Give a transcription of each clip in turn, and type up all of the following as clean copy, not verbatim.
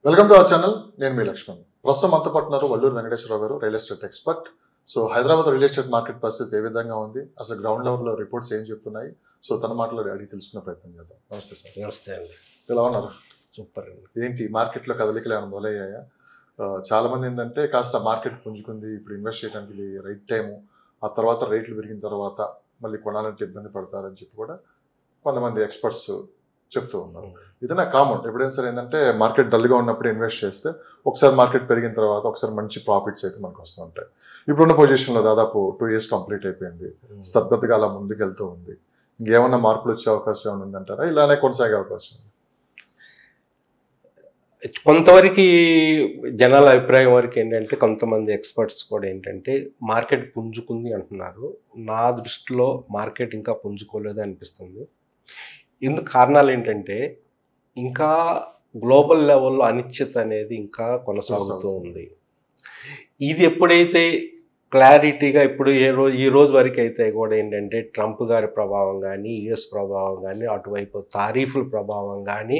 Welcome to our channel. నేను మీ లక్ష్మణ్. ప్రస్తుతం అంతా పట్టున్నారు వల్లూరు వెంకటేశ్వరరావు గారు, real estate expert. So Hyderabad real estate market పరిస్థితి ఏ విధంగా ఉంది, అసలు గ్రౌండ్ లెవెల్లో రిపోర్ట్స్ ఏం చెప్తున్నాయి, సో తన మాటలో అడిగి తెలుసుకునే ప్రయత్నం చేద్దాం. నమస్తే సార్. నమస్తే అండి. ఎలా ఉన్నారు? సూపర్ అండి. ఏంటి మార్కెట్లో కదలికలు ఏమైనా మొదలయ్యాయా? చాలా మంది ఏంటంటే కాస్త మార్కెట్ పుంజుకుంది, ఇప్పుడు ఇన్వెస్ట్ చేయడానికి ఇది రైట్ టైము, ఆ తర్వాత రేట్లు పెరిగిన తర్వాత మళ్ళీ కొనాలంటే ఇబ్బంది పడతారని చెప్పి కూడా కొంతమంది ఎక్స్పర్ట్స్ చెప్తూ ఉన్నారు. ఇదైనా కామన్ ఎవిడెన్స్ ఏంటంటే మార్కెట్ డల్గా ఉన్నప్పుడు ఇన్వెస్ట్ చేస్తే ఒకసారి మార్కెట్ పెరిగిన తర్వాత ఒకసారి మంచి ప్రాఫిట్స్ అయితే మనకు వస్తూ ఉంటాయి. ఇప్పుడున్న పొజిషన్లో దాదాపు 2 years కంప్లీట్ అయిపోయింది, స్తబ్దతగా అలా ముందుకు వెళ్తూ ఉంది. ఇంకేమన్నా మార్పులు వచ్చే అవకాశం ఏమైనా ఉందంటారా, ఇలానే కొనసాగే అవకాశం ఉంది? కొంతవరకు జనాల అభిప్రాయం వరకు ఏంటంటే కొంతమంది ఎక్స్పర్ట్స్ కూడా ఏంటంటే మార్కెట్ పుంజుకుంది అంటున్నారు. నా దృష్టిలో మార్కెట్ ఇంకా పుంజుకోలేదు అనిపిస్తుంది. ఇందుకు కారణాలు ఏంటంటే ఇంకా గ్లోబల్ లెవెల్లో అనిశ్చిత అనేది ఇంకా కొనసాగుతూ ఉంది. ఇది ఎప్పుడైతే క్లారిటీగా ఇప్పుడు ఈ రోజు వరకు అయితే కూడా ఏంటంటే ట్రంప్ గారి ప్రభావం కానీ, యుఎస్ ప్రభావం కానీ, అటువైపు తారీఫుల ప్రభావం కానీ,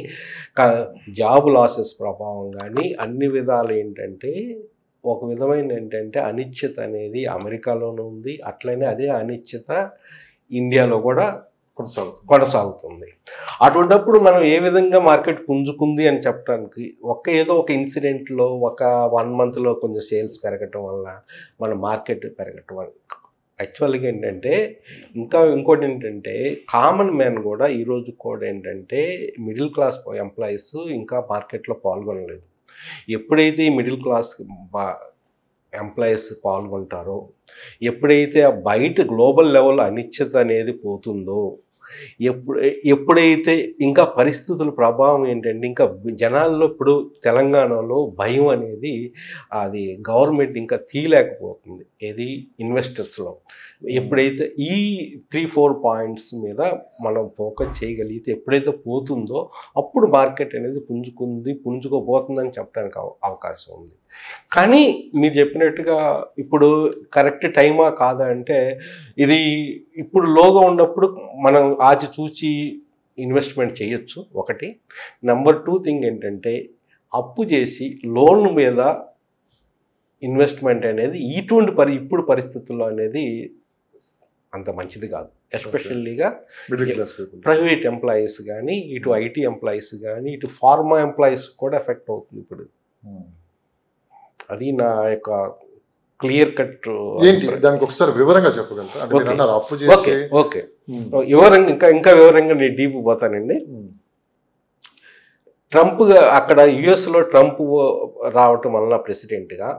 జాబ్ లాసెస్ ప్రభావం కానీ అన్ని విధాలు ఏంటంటే ఒక విధమైన ఏంటంటే అనిశ్చిత అనేది అమెరికాలోనూ ఉంది. అట్లనే అదే అనిశ్చిత ఇండియాలో కూడా కొనసాగుతుంది. అటువంటిప్పుడు మనం ఏ విధంగా మార్కెట్ పుంజుకుంది అని చెప్పడానికి ఏదో ఒక ఇన్సిడెంట్లో ఒక 1 monthలో కొంచెం సేల్స్ పెరగటం వల్ల మన మార్కెట్ పెరగటం వల్ల యాక్చువల్గా ఏంటంటే ఇంకోటి ఏంటంటే కామన్ మ్యాన్ కూడా ఈరోజు కూడా ఏంటంటే మిడిల్ క్లాస్ ఎంప్లాయీస్ ఇంకా మార్కెట్లో పాల్గొనలేదు. ఎప్పుడైతే ఈ మిడిల్ క్లాస్ ఎంప్లాయీస్ పాల్గొంటారో, ఎప్పుడైతే బయట గ్లోబల్ లెవెల్ అనిశ్చిత అనేది పోతుందో, ఎప్పుడైతే ఇంకా పరిస్థితుల ప్రభావం ఏంటంటే ఇంకా జనాల్లో ఇప్పుడు తెలంగాణలో భయం అనేది అది గవర్నమెంట్ ఇంకా తీయలేకపోతుంది. ఏది ఇన్వెస్టర్స్లో ఎప్పుడైతే ఈ 3-4 పాయింట్స్ మీద మనం ఫోకస్ చేయగలిగితే ఎప్పుడైతే పోతుందో అప్పుడు మార్కెట్ అనేది పుంజుకోబోతుందని చెప్పడానికి అవకాశం ఉంది. కానీ మీరు చెప్పినట్టుగా ఇప్పుడు కరెక్ట్ టైమా కాదా అంటే ఇది ఇప్పుడు లోగా ఉన్నప్పుడు మనం ఆచి చూచి ఇన్వెస్ట్మెంట్ చేయొచ్చు. ఒకటి. నెంబర్ 2 థింగ్ ఏంటంటే అప్పు చేసి లోన్ మీద ఇన్వెస్ట్మెంట్ అనేది ఇప్పుడు పరిస్థితుల్లో అనేది అంత మంచిది కాదు. ఎస్పెషల్లీగా ప్రైవేట్ ఎంప్లాయీస్ కానీ, ఇటు ఐటీ ఎంప్లాయీస్ కానీ, ఇటు ఫార్మా ఎంప్లాయీస్ కూడా ఎఫెక్ట్ అవుతుంది ఇప్పుడు. అది నా యొక్క క్లియర్ కట్. దానికి ఒకసారి వివరంగా చెప్పగలుగుతారు? ఓకే, వివరంగా ఇంకా వివరంగా నేను డీప్ పోతానండి. ట్రంప్ అక్కడ యుఎస్లో ట్రంప్ రావటం వలన ప్రెసిడెంట్గా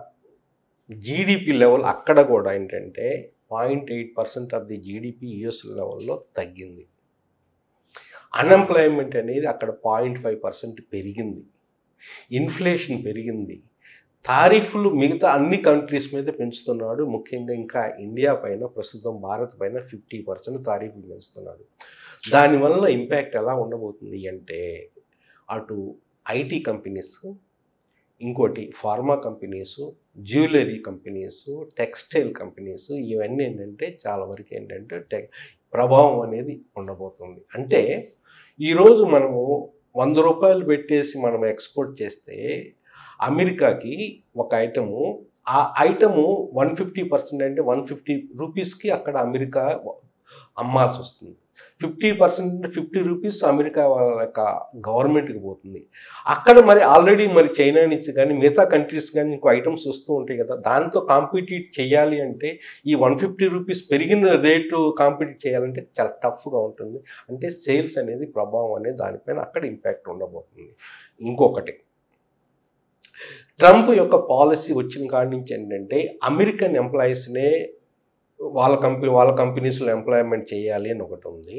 జీడిపి లెవెల్ అక్కడ కూడా ఏంటంటే 0.8% ఆఫ్ ది జీడిపి యుఎస్ లెవెల్లో తగ్గింది. అన్ఎంప్లాయ్మెంట్ అనేది అక్కడ 0.5% పెరిగింది. ఇన్ఫ్లేషన్ పెరిగింది. తారీఫ్లు మిగతా అన్ని కంట్రీస్ మీద పెంచుతున్నాడు. ముఖ్యంగా ఇంకా ఇండియా పైన ప్రస్తుతం భారత్ పైన 50% తారీఫ్లు పెంచుతున్నాడు. దానివల్ల ఇంపాక్ట్ ఎలా ఉండబోతుంది అంటే అటు ఐటీ కంపెనీస్, ఇంకోటి pharma companies, jewellery companies, textile companies, ఇవన్నీ ఏంటంటే చాలా వరకు ఏంటంటే ప్రభావం అనేది ఉండబోతుంది. అంటే ఈరోజు మనము 100 రూపాయలు పెట్టేసి మనం ఎక్స్పోర్ట్ చేస్తే అమెరికాకి ఒక ఐటము, ఆ ఐటము 150% అంటే 150 రూపీస్కి అక్కడ అమెరికా అమ్మాల్సి వస్తుంది. 50% 50 రూపీస్ అమెరికా వాళ్ళ యొక్క గవర్నమెంట్కి పోతుంది. అక్కడ మరి ఆల్రెడీ మరి చైనా నుంచి కానీ మిగతా కంట్రీస్ కానీ ఇంకో ఐటమ్స్ వస్తూ ఉంటాయి కదా, దాంతో కాంపిటీట్ చేయాలి అంటే ఈ 150 రూపీస్ పెరిగిన రేటు కాంపిటీట్ చేయాలంటే చాలా టఫ్గా ఉంటుంది. అంటే సేల్స్ అనేది ప్రభావం అనేది దానిపైన అక్కడ ఇంపాక్ట్ ఉండబోతుంది. ఇంకొకటి, ట్రంప్ యొక్క పాలసీ వచ్చిన కాడి నుంచి ఏంటంటే అమెరికన్ ఎంప్లాయీస్నే వాళ్ళ కంపెనీస్లో ఎంప్లాయ్మెంట్ చేయాలి అని ఒకటి ఉంది.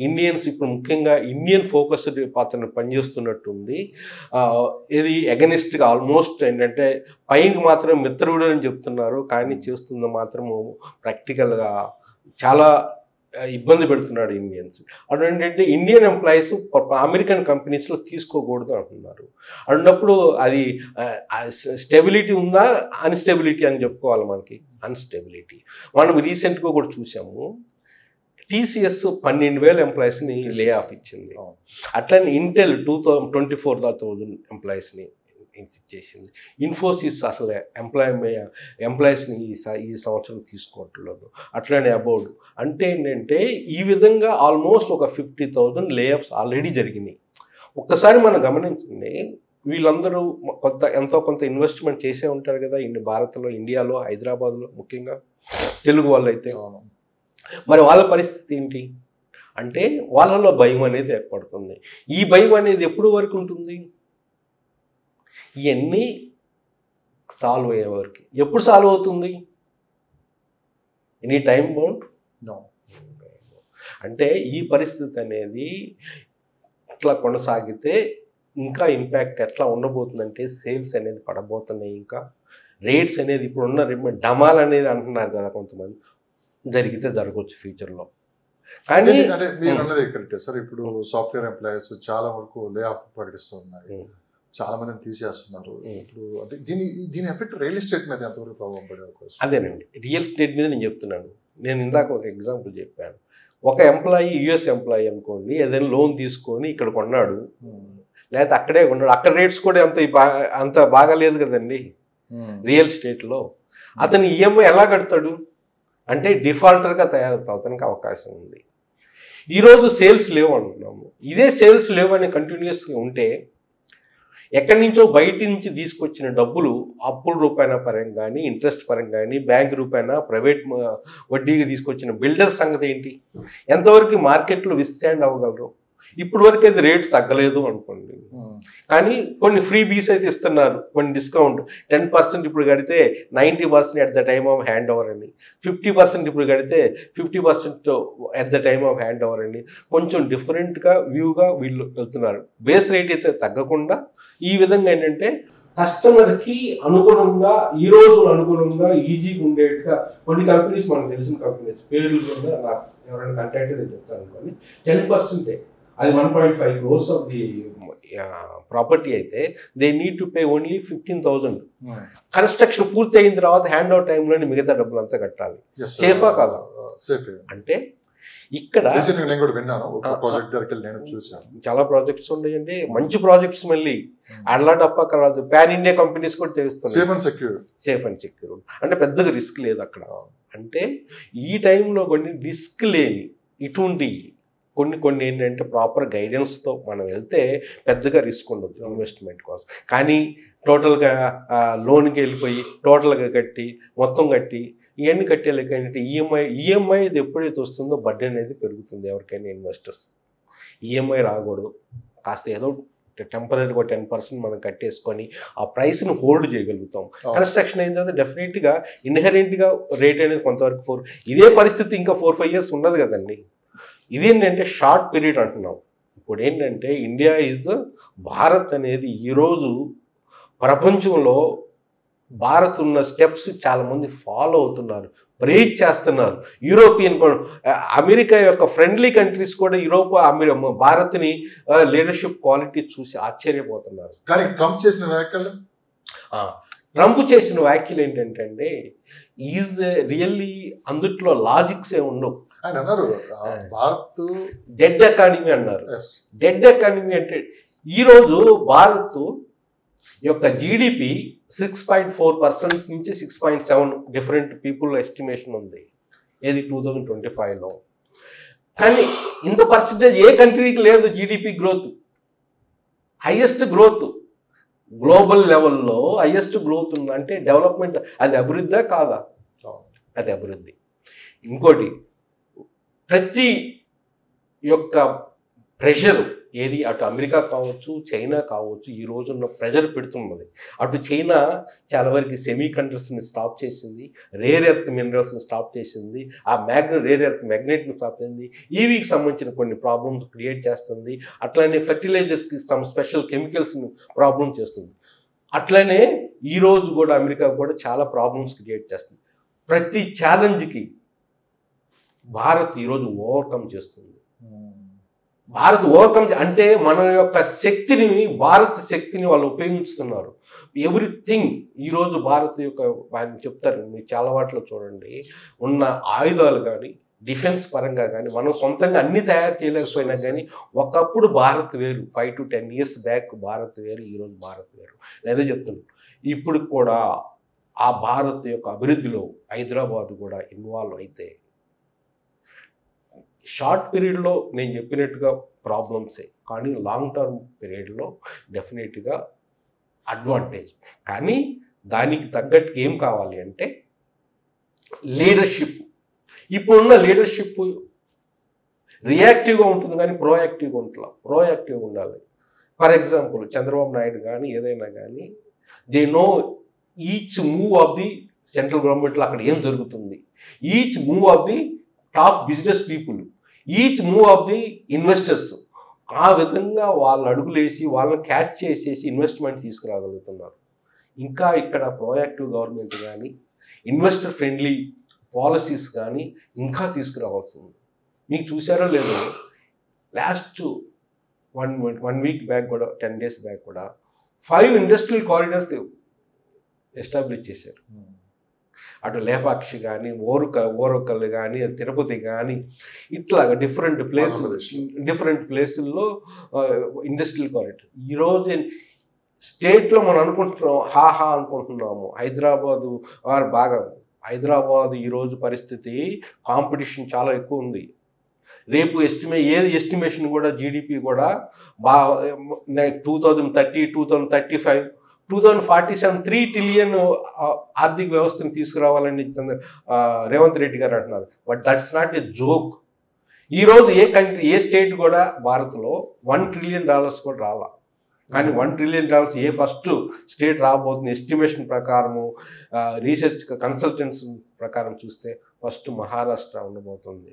ఇండియన్స్ ఇప్పుడు ముఖ్యంగా ఇండియన్ ఫోకస్డ్ అతను పనిచేస్తున్నట్టుంది. ఇది అగెనిస్ట్గా ఆల్మోస్ట్ ఏంటంటే పైకి మాత్రం మిత్రుడు అని చెప్తున్నారు, కానీ చేస్తుంది మాత్రము ప్రాక్టికల్గా చాలా ఇబ్బంది పెడుతున్నాడు ఇండియన్స్. అటు ఏంటంటే ఇండియన్ ఎంప్లాయీస్ అమెరికన్ కంపెనీస్లో తీసుకోకూడదు అంటున్నారు. అన్నప్పుడు అది స్టెబిలిటీ ఉందా, అన్స్టెబిలిటీ అని చెప్పుకోవాలి. మనకి అన్స్టెబిలిటీ. మనం రీసెంట్గా కూడా చూసాము, టీసీఎస్ 12,000 ఎంప్లాయీస్ని లే ఆఫ్ ఇచ్చింది. అట్లనే ఇంటెల్ 24,000 ఎంప్లాయీస్ని చేసింది. ఇన్ఫోసిస్ అసలు ఎంప్లాయీస్ని ఈ సంవత్సరం తీసుకోవట్లేదు. అట్లనే అబౌట్ అంటే ఏంటంటే ఈ విధంగా ఆల్మోస్ట్ ఒక 50,000 లేఆఫ్స్ ఆల్రెడీ జరిగినాయి. ఒక్కసారి మనం గమనించండి, వీళ్ళందరూ ఎంతో కొంత ఇన్వెస్ట్మెంట్ చేసే ఉంటారు కదా భారత్లో, ఇండియాలో, హైదరాబాద్లో, ముఖ్యంగా తెలుగు వాళ్ళు అయితే. మరి వాళ్ళ పరిస్థితి ఏంటి అంటే వాళ్ళలో భయం అనేది ఏర్పడుతుంది. ఈ భయం అనేది ఎప్పుడు వరకు ఉంటుంది? ఇవన్నీ సాల్వ్ అయ్యే వరకు. ఎప్పుడు సాల్వ్ అవుతుంది? Any time bound? అంటే ఈ పరిస్థితి అనేది అట్లా కొనసాగితే ఇంకా ఇంపాక్ట్ ఎట్లా ఉండబోతుందంటే సేల్స్ అనేది పడబోతున్నాయి. ఇంకా రేట్స్ అనేది ఇప్పుడున్న డమాల్ అనేది అంటున్నారు కదా కొంతమంది, జరిగితే జరగవచ్చు ఫ్యూచర్లో. కానీ అంటే మీరు అన్నది కరెక్టే సార్. ఇప్పుడు సాఫ్ట్వేర్ ఎంప్లాయీస్ చాలా వరకు లే ఆఫ్ ప్రకటిస్తున్నారు, చాలా మందిని తీసేస్తున్నారు. ఇప్పుడు అంటే దీని ఎఫెక్ట్ రియల్ ఎస్టేట్ మీద ఎంతవరకు ప్రభావం పడే అవకాశం? అదేనండి, రియల్ ఎస్టేట్ మీద నేను చెప్తున్నాను. నేను ఇందాక ఒక ఎగ్జాంపుల్ చెప్పాను. ఒక ఎంప్లాయీ యుఎస్ ఎంప్లాయీ అనుకోండి, ఏదైనా లోన్ తీసుకొని ఇక్కడ కొన్నాడు, లేకపోతే అక్కడే కొన్నాడు. అక్కడ రేట్స్ కూడా అంత బాగాలేదు కదండి రియల్ ఎస్టేట్లో. అతను ఈఎంఐ ఎలా కడతాడు అంటే డిఫాల్టర్గా తయారవుతానికి అవకాశం ఉంది. ఈరోజు సేల్స్ లేవు అంటున్నాము. ఇదే సేల్స్ లేవు అని కంటిన్యూస్గా ఉంటే ఎక్కడి నుంచో బయట నుంచి తీసుకొచ్చిన డబ్బులు అప్పుల రూపాయన పరంగా కానీ, ఇంట్రెస్ట్ పరంగా కానీ, బ్యాంక్ రూపాయన, ప్రైవేట్ వడ్డీకి తీసుకొచ్చిన బిల్డర్స్ సంగతి ఏంటి? ఎంతవరకు మార్కెట్లో విస్టాండ్ అవ్వగలరు? ఇప్పుడు వరకు అయితే రేట్స్ తగ్గలేదు అనుకోండి, కానీ కొన్ని ఫ్రీ బీస్ అయితే ఇస్తున్నారు, కొన్ని డిస్కౌంట్ 10% ఇప్పుడు కడితే 90% at the time of hand over అని, 50% ఇప్పుడు కడితే 50% at the time of hand over అని, కొంచెం డిఫరెంట్గా వ్యూగా వీళ్ళు వెళ్తున్నారు. బేస్ రేట్ అయితే తగ్గకుండా ఈ విధంగా ఏంటంటే కస్టమర్కి అనుగుణంగా, ఈ రోజు అనుగుణంగా ఈజీగా ఉండేట్టుగా కొన్ని కంపెనీస్, మనకు తెలిసిన కంపెనీస్ పేర్లు కూడా నాకు ఎవరైనా కంటాక్ట్ అయితే చెప్తాను అనుకోండి, 10% అది 1.5 crores ఆఫ్ ది ప్రాపర్టీ అయితే they need to pay only 15,000. Construction పూర్తి అయిన తర్వాత హ్యాండ్ అవుట్ టైంలోని మిగతా డబ్బులు అంతా కట్టాలి. సేఫా కాదా? అంటే ఇక్కడ చాలా ప్రాజెక్ట్స్ ఉన్నాయండి, మంచి ప్రాజెక్ట్స్. మళ్ళీ అట్లా డప్ప కాదు, పాన్ ఇండియా కంపెనీస్ కూడా చేస్తున్నాయి. సేఫ్ అండ్ సెక్యూర్ అంటే పెద్దగా రిస్క్ లేదు అక్కడ. అంటే ఈ టైంలో కొన్ని రిస్క్ లేని ఇటువంటి కొన్ని ఏంటంటే ప్రాపర్ గైడెన్స్తో మనం వెళ్తే పెద్దగా రిస్క్ ఉండదు ఇన్వెస్ట్మెంట్ కోసం. కానీ టోటల్గా లోన్కి వెళ్ళిపోయి టోటల్గా కట్టి మొత్తం కట్టి ఇవన్నీ కట్టేలేక ఏంటంటే ఈఎంఐ ఇది ఎప్పుడైతే వస్తుందో బడ్జెట్ అనేది పెరుగుతుంది ఎవరికైనా ఇన్వెస్టర్స్. ఈఎంఐ రాకూడదు, కాస్త ఏదో టెంపరీగా 10% మనం కట్టేసుకొని ఆ ప్రైస్ను హోల్డ్ చేయగలుగుతాం. కన్స్ట్రక్షన్ అయిన తర్వాత డెఫినెట్గా ఇన్హెరెంట్గా రేట్ అనేది కొంతవరకు ఇదే పరిస్థితి ఇంకా 4-5 years ఉండదు కదండి. ఇదేంటంటే షార్ట్ పీరియడ్ అంటున్నాం. ఇప్పుడు ఏంటంటే ఇండియా భారత్ అనేది ఈరోజు ప్రపంచంలో భారత్ ఉన్న స్టెప్స్ చాలామంది ఫాలో అవుతున్నారు, బ్రేక్ చేస్తున్నారు. యూరోపియన్, అమెరికా యొక్క ఫ్రెండ్లీ కంట్రీస్ కూడా భారత్ని లీడర్షిప్ క్వాలిటీ చూసి ఆశ్చర్యపోతున్నారు. కానీ ట్రంప్ చేసిన వ్యాఖ్యలు ఏంటంటే ఈజ్ రియల్లీ అందుట్లో లాజిక్స్ ఏ ఉండవు. ఆయన అన్నారు భారత్ డెడ్ ఎకానమీ అన్నారు. డెడ్ ఎకానమీ అంటే ఈరోజు భారత్ యొక్క జీడిపి 6.4% నుంచి 6.7 డిఫరెంట్ పీపుల్ ఎస్టిమేషన్ ఉంది ఏది 2025లో. కానీ ఇంత పర్సెంటేజ్ ఏ కంట్రీకి లేదు. GDP growth highest growth global లెవెల్లో హైయెస్ట్ గ్రోత్ ఉందంటే డెవలప్మెంట్, అది అభివృద్ధా కాదా? అది అభివృద్ధి. ఇంకోటి, ప్రతి యొక్క ప్రెషర్ ఏది అటు అమెరికా కావచ్చు, చైనా కావచ్చు, ఈ రోజున్న ప్రెషర్ పెడుతున్నది. అటు చైనా చాలా వరకు సెమీ కండక్టర్స్ని స్టాప్ చేసింది, రేర్ ఎర్త్ మినరల్స్ని స్టాప్ చేసింది, ఆ రేర్ ఎర్త్ మ్యాగ్నెట్ని స్టాప్ చేసింది, ఈవీకి సంబంధించిన కొన్ని ప్రాబ్లమ్స్ క్రియేట్ చేస్తుంది. అట్లానే ఫెర్టిలైజర్స్కి సమ్ స్పెషల్ కెమికల్స్ని ప్రాబ్లం చేస్తుంది. అట్లనే ఈరోజు కూడా అమెరికా కూడా చాలా ప్రాబ్లమ్స్ క్రియేట్ చేస్తుంది. ప్రతి ఛాలెంజ్కి భారత్ ఈరోజు ఓవర్కమ్ చేస్తుంది. భారత్ ఓవర్కమ్ అంటే మన యొక్క శక్తిని, భారత్ శక్తిని వాళ్ళు ఉపయోగించుతున్నారు. ఎవ్రీథింగ్ ఈరోజు భారత్ యొక్క చెప్తారు, మీరు చాలా వాటిలో చూడండి, ఉన్న ఆయుధాలు కానీ డిఫెన్స్ పరంగా కానీ మనం సొంతంగా అన్ని తయారు చేయలేకపోయినా కానీ ఒకప్పుడు భారత్ వేరు, 5 to 10 years బ్యాక్ భారత్ వేరు, ఈరోజు భారత్ వేరు. నేనే చెప్తున్నాను, ఇప్పుడు కూడా ఆ భారత్ యొక్క అభివృద్ధిలో హైదరాబాద్ కూడా ఇన్వాల్వ్ అయితే షార్ట్ పీరియడ్లో నేను చెప్పినట్టుగా ప్రాబ్లమ్సే, కానీ లాంగ్ టర్మ్ పీరియడ్లో డెఫినెట్గా అడ్వాంటేజ్. కానీ దానికి తగ్గట్టు ఏం కావాలి అంటే లీడర్షిప్. ఇప్పుడున్న లీడర్షిప్ రియాక్టివ్గా ఉంటుంది కానీ ప్రోయాక్టివ్గా ఉంటుంది. ప్రోయాక్టివ్గా ఉండాలి. ఫర్ ఎగ్జాంపుల్ చంద్రబాబు నాయుడు కానీ ఏదైనా కానీ they know each move of the central గవర్నమెంట్లో అక్కడ ఏం జరుగుతుంది, each move of the top business people, each move of the investors. ఆ విధంగా వాళ్ళు అడుగులేసి వాళ్ళని క్యాచ్ చేసేసి ఇన్వెస్ట్మెంట్ తీసుకురాగలుగుతున్నారు. ఇంకా ఇక్కడ ప్రోయాక్టివ్ గవర్నమెంట్ కానీ ఇన్వెస్టర్ ఫ్రెండ్లీ పాలసీస్ కానీ ఇంకా తీసుకురావాల్సింది. మీకు చూసారో లేదో, లాస్ట్ వన్ వీక్ బ్యాక్ కూడా 10 days బ్యాక్ కూడా 5 ఇండస్ట్రియల్ కారిడార్స్ ఎస్టాబ్లిష్ చేశారు. అటు లేపాక్షి కానీ ఓరకల్ కానీ తిరుపతి కానీ ఇట్లాగా డిఫరెంట్ ప్లేసుల్లో ఇండస్ట్రియల్ కారిడార్. ఈరోజు స్టేట్లో మనం అనుకుంటున్నాం, హాహా అనుకుంటున్నాము హైదరాబాదు బాగా. హైదరాబాద్ ఈరోజు పరిస్థితి కాంపిటీషన్ చాలా ఎక్కువ ఉంది. రేపు ఎస్టిమేషన్ కూడా జీడిపి కూడా 2030, 2035, 2047 3 trillion ఆర్థిక వ్యవస్థను తీసుకురావాలని రేవంత్ రెడ్డి గారు అంటున్నారు. But that's not a joke. ఈరోజు ఏ స్టేట్ కూడా భారత్లో $1 trillion కూడా రాలా. కానీ $1 trillion ఏ ఫస్ట్ స్టేట్ రాబోతుంది ఎస్టిమేషన్ ప్రకారము, రీసెర్చ్ కన్సల్టెంట్స్ ప్రకారం చూస్తే ఫస్ట్ మహారాష్ట్ర ఉండబోతుంది,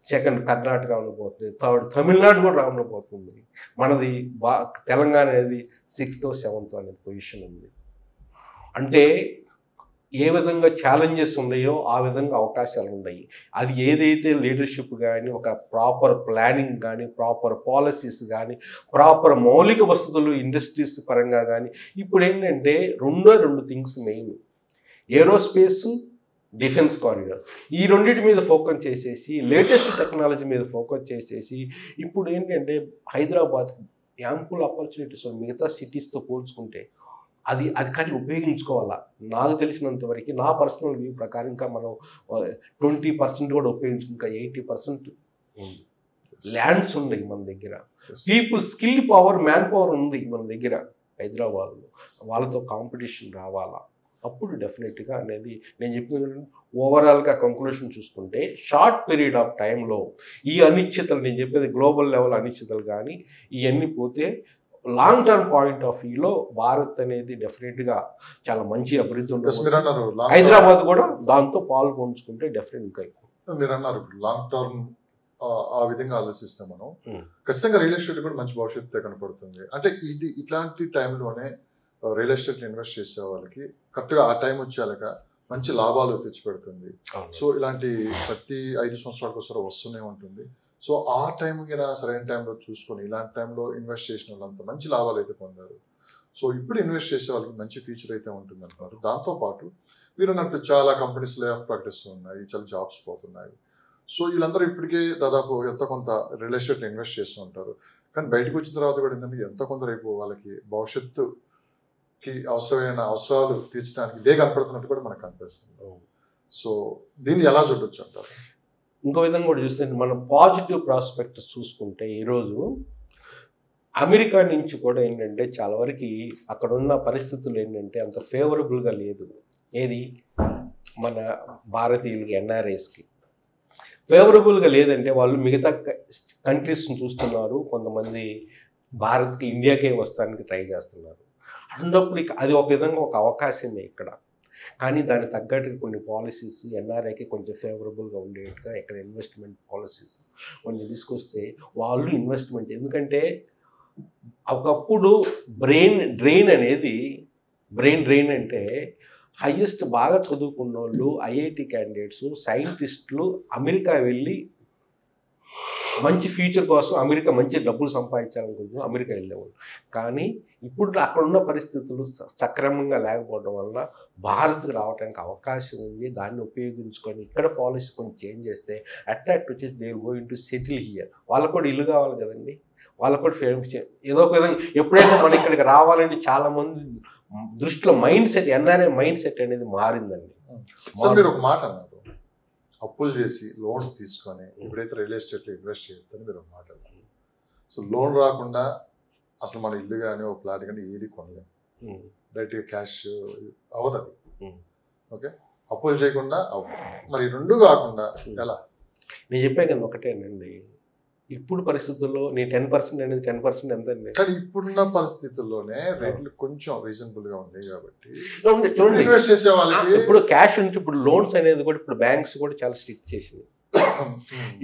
సెకండ్ కర్ణాటక ఉండబోతుంది, థర్డ్ తమిళనాడు కూడా ఉండబోతుంది. మనది తెలంగాణ అనేది 6th or 7th అనేది పొజిషన్ ఉంది. అంటే ఏ విధంగా ఛాలెంజెస్ ఉన్నాయో ఆ విధంగా అవకాశాలు ఉన్నాయి. అది ఏదైతే లీడర్షిప్ కానీ ఒక ప్రాపర్ ప్లానింగ్ కానీ ప్రాపర్ పాలసీస్ కానీ ప్రాపర్ మౌలిక వసతులు ఇండస్ట్రీస్ పరంగా కానీ. ఇప్పుడు ఏంటంటే రెండు things main, aerospace, defence corridor. ఈ రెండింటి మీద ఫోకస్ చేసేసి లేటెస్ట్ టెక్నాలజీ మీద ఫోకస్ చేసేసి ఇప్పుడు ఏంటంటే హైదరాబాద్ యాంపుల్ ఆపర్చునిటీస్ మిగతా సిటీస్తో పోల్చుకుంటే అది కానీ ఉపయోగించుకోవాలా. నాకు తెలిసినంత వరకు నా పర్సనల్ వ్యూ ప్రకారం ఇంకా మనం 20% కూడా ఉపయోగించుకు ఇంకా 80% ఉంది. ల్యాండ్స్ ఉన్నాయి మన దగ్గర, people skill power man power ఉంది మన దగ్గర హైదరాబాద్లో. వాళ్ళతో కాంపిటీషన్ రావాలా, అప్పుడు డెఫినెట్గా అనేది నేను చెప్పిన ఓవరాల్గా కంక్లూషన్ చూసుకుంటే షార్ట్ పీరియడ్ ఆఫ్ టైంలో ఈ అనిశ్చితలు, నేను చెప్పేది గ్లోబల్ లెవెల్ అనిశ్చితలు కానీ ఇవన్నీ పోతే లాంగ్ టర్మ్ పాయింట్ ఆఫ్ వ్యూలో భారత్ అనేది డెఫినెట్గా చాలా మంచి అభివృద్ధి ఉంటుంది. హైదరాబాద్ కూడా దాంతో పాలు పంచుకుంటే డెఫినెట్గా మీరు అన్నారు లాంగ్ టర్మ్ ఆ విధంగా ఆలోచిస్తే మనం ఖచ్చితంగా రియల్ ఎస్టేట్ కూడా మంచి భవిష్యత్తు కనపడుతుంది. అంటే ఇట్లాంటి టైంలోనే రియల్ ఎస్టేట్ ఇన్వెస్ట్ చేసే వాళ్ళకి కరెక్ట్గా ఆ టైం వచ్చేలాక మంచి లాభాలు తెచ్చిపెడుతుంది. సో ఇలాంటి ప్రతి 5 సంవత్సరాలకు ఒకసారి వస్తూనే ఉంటుంది. సో ఆ టైం కింద సరైన టైంలో చూసుకొని ఇలాంటి టైంలో ఇన్వెస్ట్ చేసిన వాళ్ళంతా మంచి లాభాలు అయితే పొందారు. సో ఇప్పుడు ఇన్వెస్ట్ చేసే వాళ్ళకి మంచి ఫ్యూచర్ అయితే ఉంటుంది అంటున్నారు. దాంతోపాటు మీరు అన్నట్టు చాలా కంపెనీస్ లే ఆఫ్ ప్రకటిస్తూ ఉన్నాయి, చాలా జాబ్స్ పోతున్నాయి. సో వీళ్ళందరూ ఇప్పటికే దాదాపు ఎంతో కొంత రియల్ ఎస్టేట్ ఇన్వెస్ట్ చేస్తూ ఉంటారు. కానీ బయటకు వచ్చిన తర్వాత కూడా ఏంటంటే ఎంతో కొంత రేపు వాళ్ళకి భవిష్యత్తుకి అవసరాలు తీర్చడానికి ఇదే కనపడుతున్నట్టు కూడా మనకు కనిపిస్తుంది. సో దీన్ని ఎలా చూడొచ్చు అంటారు? ఇంకో విధంగా కూడా చూస్తే మనం పాజిటివ్ ప్రాస్పెక్ట్స్ చూసుకుంటే ఈరోజు అమెరికా నుంచి కూడా ఏంటంటే చాలా వరకు అక్కడ ఉన్న పరిస్థితులు ఏంటంటే అంత ఫేవరబుల్గా లేదు. ఏది మన భారతీయులకి ఎన్ఆర్ఐస్కి ఫేవరబుల్గా లేదంటే వాళ్ళు మిగతా కంట్రీస్ని చూస్తున్నారు, కొంతమంది భారత్కి ఇండియాకే వస్తానికి ట్రై చేస్తున్నారు. అన్నప్పుడు అది ఒక విధంగా ఒక అవకాశమే ఇక్కడ. కానీ దానికి తగ్గట్టు కొన్ని పాలసీస్ ఎన్ఆర్ఐకి కొంచెం ఫేవరబుల్గా ఉండేట్టుగా ఇక్కడ ఇన్వెస్ట్మెంట్ పాలసీస్ కొన్ని తీసుకొస్తే వాళ్ళు ఇన్వెస్ట్మెంట్, ఎందుకంటే ఒకప్పుడు బ్రెయిన్ డ్రెయిన్ అంటే హైయెస్ట్ బాగా చదువుకున్న వాళ్ళు ఐఐటి క్యాండిడేట్స్ సైంటిస్టులు అమెరికా వెళ్ళి మంచి ఫ్యూచర్ కోసం అమెరికా మంచి డబ్బులు సంపాదించాలనుకుంటున్నాం అమెరికా వెళ్ళేవాళ్ళు. కానీ ఇప్పుడు అక్కడ ఉన్న పరిస్థితులు సక్రమంగా లేకపోవడం వల్ల భారత్కి రావడానికి అవకాశం ఉంది. దాన్ని ఉపయోగించుకొని ఇక్కడ పాలసీ కొంచెం చేంజ్ చేస్తే అట్రాక్ట్ వచ్చేసి they will going to settle here. వాళ్ళకు కూడా ఇల్లు కావాలి కదండి, వాళ్ళకు కూడా ఫేమస్ ఏదో ఒక విధంగా ఎప్పుడైతే మన ఇక్కడికి రావాలని చాలామంది దృష్టిలో mind set, NRI mind set అనేది మారిందండి. మీరు ఒక మాట అన్నారు, అప్పులు చేసి లోన్స్ తీసుకొని ఎప్పుడైతే రియల్ ఎస్టేట్లో ఇన్వెస్ట్ చేయొద్దని మీరు ఒక మాట అన్నారు. సో లోన్ రాకుండా అసలు మన ఇల్లు కానీ ఒక ప్లాట్ కానీ ఏది కొనలేము, డైరెక్ట్గా క్యాష్ అవ్వదు అది. ఓకే, అప్పులు చేయకుండా అవ్వదు. మరి రెండు కాకుండా ఎలా? నేను చెప్పే కదా ఒకటేనండి, ఇప్పుడు పరిస్థితుల్లో నేను 10% అనేది 10% ఎంత అండి? కానీ ఇప్పుడున్న పరిస్థితుల్లోనే రేట్లు కొంచెం రీజనబుల్ గా ఉంది కాబట్టి చూడండి, ఇన్వెస్ట్ చేసే వాళ్ళకి ఇప్పుడు క్యాష్ నుంచి ఇప్పుడు లోన్స్ అనేది కూడా ఇప్పుడు బ్యాంక్స్ కూడా చాలా స్ట్రిక్ట్ చేసింది.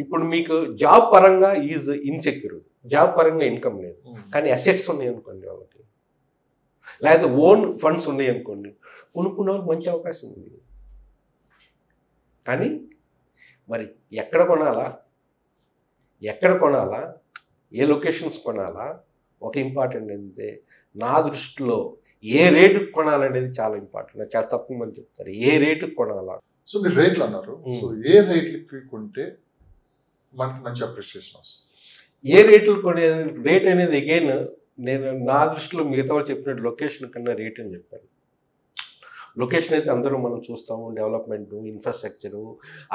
ఇప్పుడు మీకు జాబ్ పరంగా ఈజ్ ఇన్సెక్యూర్, జాబ్ పరంగా ఇన్కమ్ లేదు, కానీ అసెట్స్ ఉన్నాయి అనుకోండి వాళ్ళకి, లేకపోతే ఓన్ ఫండ్స్ ఉన్నాయి అనుకోండి, కొనుక్కునే వాళ్ళకి మంచి అవకాశం ఉంది. కానీ మరి ఎక్కడ కొనాలా, ఏ లొకేషన్స్ కొనాలా, ఒక ఇంపార్టెంట్ ఏంటంటే నా దృష్టిలో ఏ రేటుకి కొనాలనేది చాలా ఇంపార్టెంట్. చాలా తక్కువ మంది చెప్తారు ఏ రేటుకి కొనాలా. సో మీరు రేట్లు అన్నారు, సో ఏ రేట్లకి కొంటే మనకి మంచి అప్రిషియేషన్ వస్తుంది? ఏ రేట్లు కొనే రేట్ అనేది అగైన్ నేను నా దృష్టిలో మిగతా వాళ్ళు చెప్పినట్టు లొకేషన్ కన్నా రేట్ అని చెప్పాను. లొకేషన్ అయితే అందరూ మనం చూస్తాము, డెవలప్మెంటు, ఇన్ఫ్రాస్ట్రక్చరు,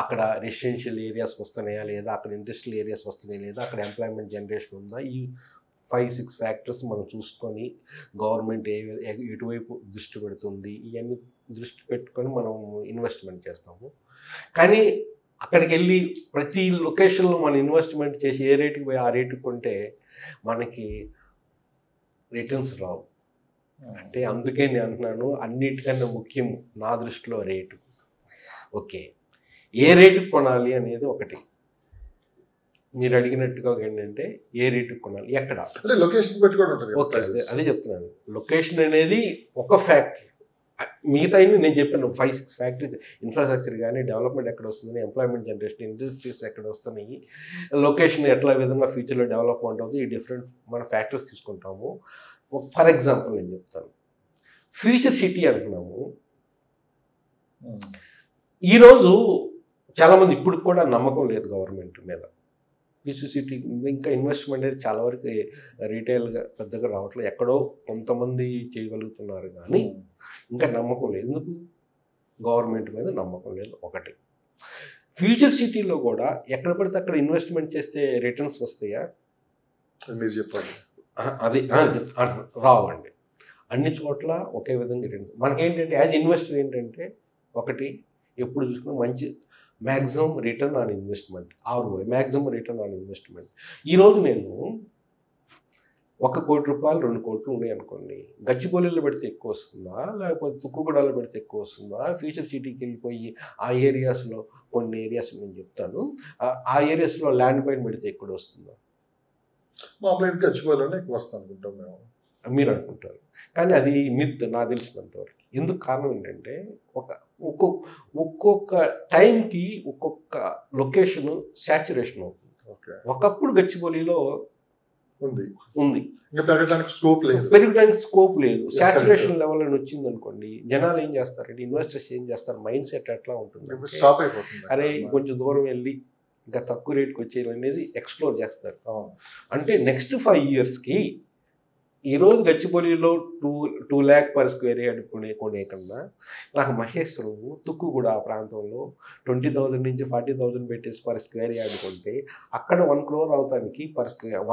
అక్కడ రెసిడెన్షియల్ ఏరియాస్ వస్తున్నాయా లేదా, అక్కడ ఇండస్ట్రియల్ ఏరియాస్ వస్తున్నాయా లేదా, అక్కడ ఎంప్లాయ్మెంట్ జనరేషన్ ఉందా, ఈ 5-6 ఫ్యాక్టర్స్ మనం చూసుకొని గవర్నమెంట్ ఎటువైపు దృష్టి పెడుతుంది ఇవన్నీ దృష్టి పెట్టుకొని మనం ఇన్వెస్ట్మెంట్ చేస్తాము. కానీ అక్కడికి వెళ్ళి ప్రతి లొకేషన్లో మనం ఇన్వెస్ట్మెంట్ చేసి ఏ రేటుకి పోయి ఆ రేటుకి కొంటే మనకి రిటర్న్స్ రావు. అంటే అందుకే నేను అంటున్నాను, అన్నిటికన్నా ముఖ్యం నా దృష్టిలో రేటు. ఓకే, ఏ రేటుకి కొనాలి అనేది ఒకటి. మీరు అడిగినట్టుగా ఏంటంటే ఏ రేటుకి కొనాలి, ఎక్కడ, లొకేషన్ పెట్టి కూడా ఉంటుంది. ఓకే, అదే చెప్తున్నాను. లొకేషన్ అనేది ఒక ఫ్యాక్టరీ, మిగతా నేను చెప్పాను 5-6 ఫ్యాక్టరీ, ఇన్ఫ్రాస్ట్రక్చర్ కానీ, డెవలప్మెంట్ ఎక్కడ వస్తుంది, ఎంప్లాయ్మెంట్ జనరేషన్, ఇండస్ట్రీస్ ఎక్కడ వస్తున్నాయి, లొకేషన్ ఎట్లా విధంగా ఫ్యూచర్లో డెవలప్మెంట్ అవుతుంది, ఈ డిఫరెంట్ మన ఫ్యాక్టర్స్ తీసుకుంటాము. ఫర్ ఎగ్జాంపుల్ నేను చెప్తాను, ఫ్యూచర్ సిటీ అంటున్నాము. ఈరోజు చాలామంది ఇప్పుడు కూడా నమ్మకం లేదు గవర్నమెంట్ మీద. ఫ్యూచర్ సిటీ ఇంకా ఇన్వెస్ట్మెంట్ అనేది చాలా వరకు రీటైల్గా పెద్దగా రావట్లేదు, ఎక్కడో కొంతమంది చేయగలుగుతున్నారు కానీ ఇంకా నమ్మకం లేదు. ఎందుకు? గవర్నమెంట్ మీద నమ్మకం లేదు ఒకటి. ఫ్యూచర్ సిటీలో కూడా ఎక్కడ పడితే అక్కడ ఇన్వెస్ట్మెంట్ చేస్తే రిటర్న్స్ వస్తాయా? మీరు చెప్పండి. అది రావండి. అన్ని చోట్ల ఒకే విధంగా రిటర్న్స్. మనకేంటంటే యాజ్ ఇన్వెస్టర్ ఏంటంటే ఒకటి ఎప్పుడు చూసుకున్నా మంచి maximum return on investment, ROI maximum return on investment. ఈరోజు నేను 1 కోటి రూపాయలు 2 కోట్లు ఉన్నాయి అనుకోండి, గచ్చిబౌలిలో పెడితే ఎక్కువ వస్తుందా, లేకపోతే తుక్కుగూడలో పెడితే ఎక్కువ వస్తుందా, ఫ్యూచర్ సిటీకి వెళ్ళిపోయి ఆ ఏరియాస్లో కొన్ని ఏరియాస్ నేను చెప్తాను, ఆ ఏరియాస్లో ల్యాండ్ పైన పెడితే ఎక్కువ వస్తుందా? మామూలుగా గచ్చిబౌలిలోనే ఎక్కువ వస్తుంది అనుకుంటాం మేము, మీరు అనుకుంటారు. కానీ అది మిత్ నాకు తెలిసినంతవరకు. ఎందుకు కారణం ఏంటంటే ఒక్కొక్క టైంకి ఒక్కొక్క లొకేషన్ శాచ్యురేషన్ అవుతుంది. ఒకప్పుడు గచ్చిబౌలిలో ఉంది, పెరగడానికి స్కోప్ లేదు, శాచ్యురేషన్ లెవెల్ అని వచ్చింది అనుకోండి, జనాలు ఏం చేస్తారంటే, ఇన్వెస్టర్స్ ఏం చేస్తారు, మైండ్ సెట్ ఎట్లా ఉంటుంది, అరే కొంచెం దూరం వెళ్ళి ఇంకా తక్కువ రేట్కి వచ్చేది అనేది ఎక్స్ప్లోర్ చేస్తారు. అంటే నెక్స్ట్ 5 ఇయర్స్కి ఈరోజు గచ్చిబౌలిలో 2 lakh per square yard కొనే కన్నా నాకు మహేశ్వరం, తుక్కుగూడ ఆ ప్రాంతంలో 20,000 నుంచి 40,000 పెట్టేసి per square yard కొంటే అక్కడ 1 crore అవుతానికి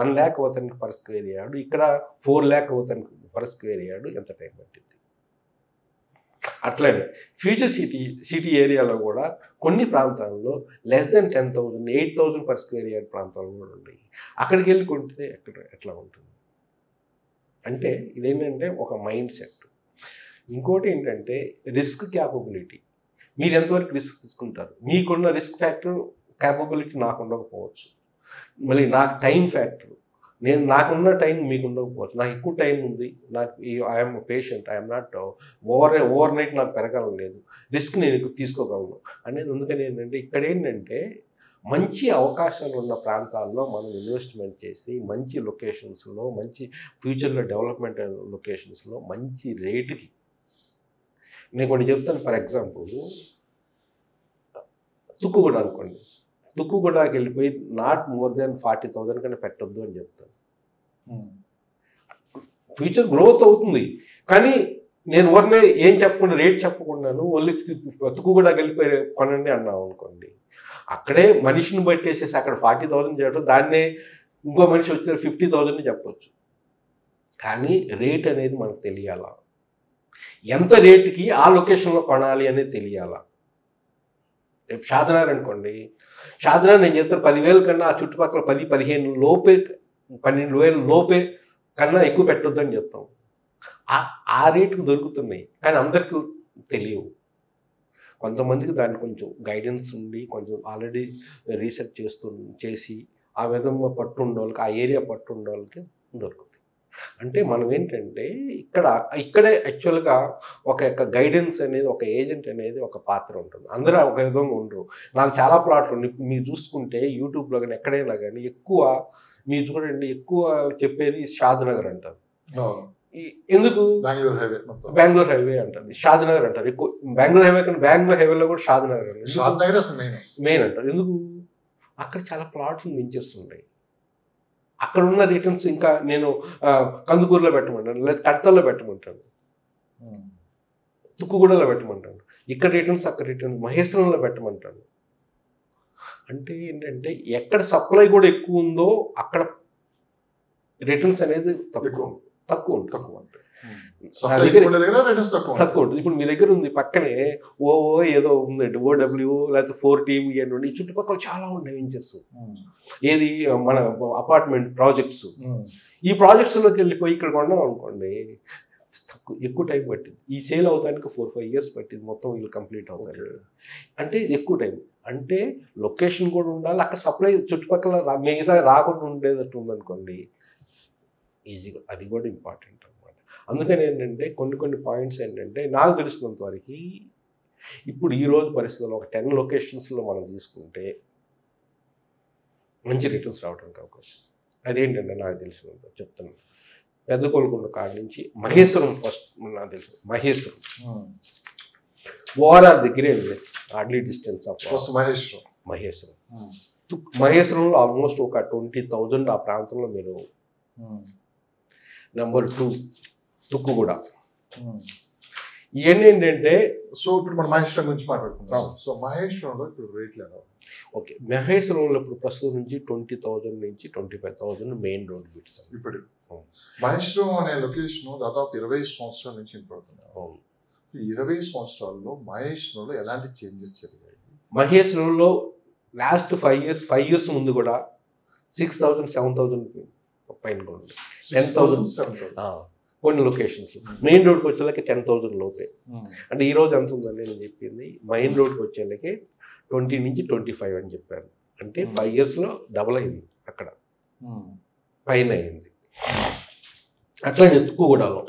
1 lakh అవుతానికి per square yard, ఇక్కడ 4 lakh అవుతానికి per square yard ఎంత టైం పట్టింది? అట్లనే ఫ్యూచర్ సిటీ ఏరియాలో కూడా కొన్ని ప్రాంతాల్లో less than 10,000, 8,000 per square yard ప్రాంతాలు కూడా ఉన్నాయి. అక్కడికి వెళ్ళి కొంటే ఎట్లా ఉంటుంది? అంటే ఇదేంటంటే ఒక మైండ్ సెట్. ఇంకోటి ఏంటంటే రిస్క్ క్యాపబిలిటీ. మీరు ఎంతవరకు రిస్క్ తీసుకుంటారు, మీకున్న రిస్క్ ఫ్యాక్టర్ క్యాపబిలిటీ నాకు ఉండకపోవచ్చు, మళ్ళీ నాకు టైం ఫ్యాక్టర్, నాకున్న టైం మీకు ఉండకపోవచ్చు, నాకు ఎక్కువ టైం ఉంది, నాకు I'm patient, I'm not over night నాకు పెరగాలని లేదు, రిస్క్ నేను తీసుకోగలను అనేది. అందుకని ఏంటంటే ఇక్కడ ఏంటంటే మంచి అవకాశాలు ఉన్న ప్రాంతాల్లో మనం ఇన్వెస్ట్మెంట్ చేసి మంచి లొకేషన్స్లో మంచి ఫ్యూచర్లో డెవలప్మెంట్ లొకేషన్స్లో మంచి రేటుకి నేను కొన్ని చెప్తాను. ఫర్ ఎగ్జాంపుల్ తుక్కుగూడ అనుకోండి, తుక్కుగూడకి వెళ్ళిపోయి నాట్ మోర్ దెన్ 40,000 కన్నా పెట్టొద్దు అని చెప్తాను. ఫ్యూచర్ గ్రోత్ అవుతుంది, కానీ నేను ఎవరినే ఏం చెప్పకుండా రేట్ చెప్పకుండాను ఓన్లీ తుక్కుగూడకి వెళ్ళిపోయి కొనండి అన్నాం అనుకోండి, అక్కడే మనిషిని బట్టేసేసి అక్కడ 40,000 చేయడం, దాన్నే ఇంకో మనిషి వచ్చిన 50,000 చెప్పొచ్చు. కానీ రేట్ అనేది మనకు తెలియాలా, ఎంత రేటుకి ఆ లొకేషన్లో కొనాలి అనేది తెలియాలా. రేపు షాదనగర్ అనుకోండి, షాదనగర్ నేను చెప్తాను 10,000 కన్నా ఆ చుట్టుపక్కల 10-15 లోపే 12,000 లోపే కన్నా ఎక్కువ పెట్టొద్దని చెప్తాం. ఆ రేటుకు దొరుకుతున్నాయి, కానీ అందరికీ తెలియవు. కొంతమందికి దాన్ని కొంచెం గైడెన్స్ ఉండి కొంచెం ఆల్రెడీ రీసెర్చ్ చేసి ఆ విధంగా పట్టు ఉండే వాళ్ళకి, ఆ ఏరియా పట్టు ఉండే వాళ్ళకి దొరుకుతుంది. అంటే మనం ఏంటంటే ఇక్కడే యాక్చువల్గా ఒక గైడెన్స్ అనేది, ఒక ఏజెంట్ అనేది ఒక పాత్ర ఉంటుంది. అందరూ ఒక విధంగా ఉండరు. నాకు చాలా ప్లాట్లు ఉన్నాయి. మీరు చూసుకుంటే యూట్యూబ్లో కానీ ఎక్కడైనా కానీ ఎక్కువ మీరు చూడండి, ఎక్కువ చెప్పేది షాద్నగర్ అంటారు. ఎందుకు? బెంగళూరు హైవే అంటారు, షాద్నగర్ అంటారు. ఎక్కువ బెంగళూరు హైవే కానీ బెంగళూరు హైవేలో కూడా షాద్నగర్ మెయిన్ అంటారు. ఎందుకు? అక్కడ చాలా ప్లాట్లు మించేస్తుంటాయి. అక్కడ ఉన్న రిటర్న్స్ ఇంకా నేను కందుకూరులో పెట్టమంటాను, లేదా కడతల్లో పెట్టమంటాను, తుక్కుగూడలో పెట్టమంటాను. ఇక్కడ రిటర్న్స్ అక్కడ రిటర్న్స్ మహేశ్వరంలో పెట్టమంటాను. అంటే ఏంటంటే ఎక్కడ సప్లై కూడా ఎక్కువ ఉందో అక్కడ రిటర్న్స్ అనేది తక్కువ ఉంటుంది. ఇప్పుడు మీ దగ్గర ఉంది పక్కనే ఏదో ఉందండి, OW లేకపోతే 4TM ఇవన్నీ చుట్టుపక్కల చాలా ఉన్నాయి వెంచర్స్. ఏది మన అపార్ట్మెంట్ ప్రాజెక్ట్స్. ఈ ప్రాజెక్ట్స్లోకి వెళ్ళిపోయి ఇక్కడ కొన్నాం అనుకోండి, ఎక్కువ టైం పట్టింది. ఈ సేల్ అవడానికి 4-5 years పట్టింది మొత్తం వీళ్ళు కంప్లీట్ అవుతారు. అంటే ఎక్కువ టైం. అంటే లొకేషన్ కూడా ఉండాలి, అక్కడ సప్లై చుట్టుపక్కల మిగతా రాకుండా ఉండేటట్టు ఉందనుకోండి, ఈజీగా అది కూడా ఇంపార్టెంట్ అనమాట. అందుకని ఏంటంటే కొన్ని పాయింట్స్ ఏంటంటే నాకు తెలిసినంత వరకు ఇప్పుడు ఈరోజు పరిస్థితుల్లో ఒక 10 లొకేషన్స్లో మనం తీసుకుంటే మంచి రిటర్న్స్ రావడానికి అవకాశం. అదేంటంటే నాకు తెలిసినంత చెప్తున్నాను. పెద్ద కొలుకొండ కాడ నుంచి మహేశ్వరం ఫస్ట్ నాకు తెలుసు. మహేశ్వరం ఓఆర్ఆర్ దగ్గరే ఉంది, హార్డ్లీ డిస్టెన్స్ ఆఫ్ మహేశ్వరంలో ఆల్మోస్ట్ ఒక 20,000 ఆ ప్రాంతంలో మీరు. నెంబర్ 2 తుక్కుగూడ. ఇవన్నీ ఏంటంటే సో ఇప్పుడు మనం మహేశ్వరం గురించి మాట్లాడుకుంటాం. సో మహేశ్వరంలో ఇప్పుడు రేట్లు ఎలా? ఓకే, మహేశ్వరంలో ఇప్పుడు ప్రస్తుతం నుంచి 20,000 నుంచి 25,000 మెయిన్ రోడ్ బిట్స్. ఇప్పుడు మహేశ్వరం అనే లొకేషన్ దాదాపు 20 సంవత్సరాల నుంచి ఇంపడుతుంది. 20 సంవత్సరాల్లో మహేశ్వరంలో ఎలాంటి చేంజెస్ జరిగాయి? మహేశ్వరంలో లాస్ట్ 5 years ముందు కూడా 6,000, 7,000 పైన 10,000 కొన్ని లొకేషన్స్. మెయిన్ రోడ్కి వచ్చేళ్ళకి 10,000 లోపే. అంటే ఈ రోజు ఎంత ఉందండి నేను చెప్పింది, మెయిన్ రోడ్కి వచ్చేళ్ళకి 20 నుంచి 25 అని చెప్పారు. అంటే 5 yearsలో డబుల్ అయింది, అక్కడ పైన అయింది. అట్లానే తుక్కుగూడలో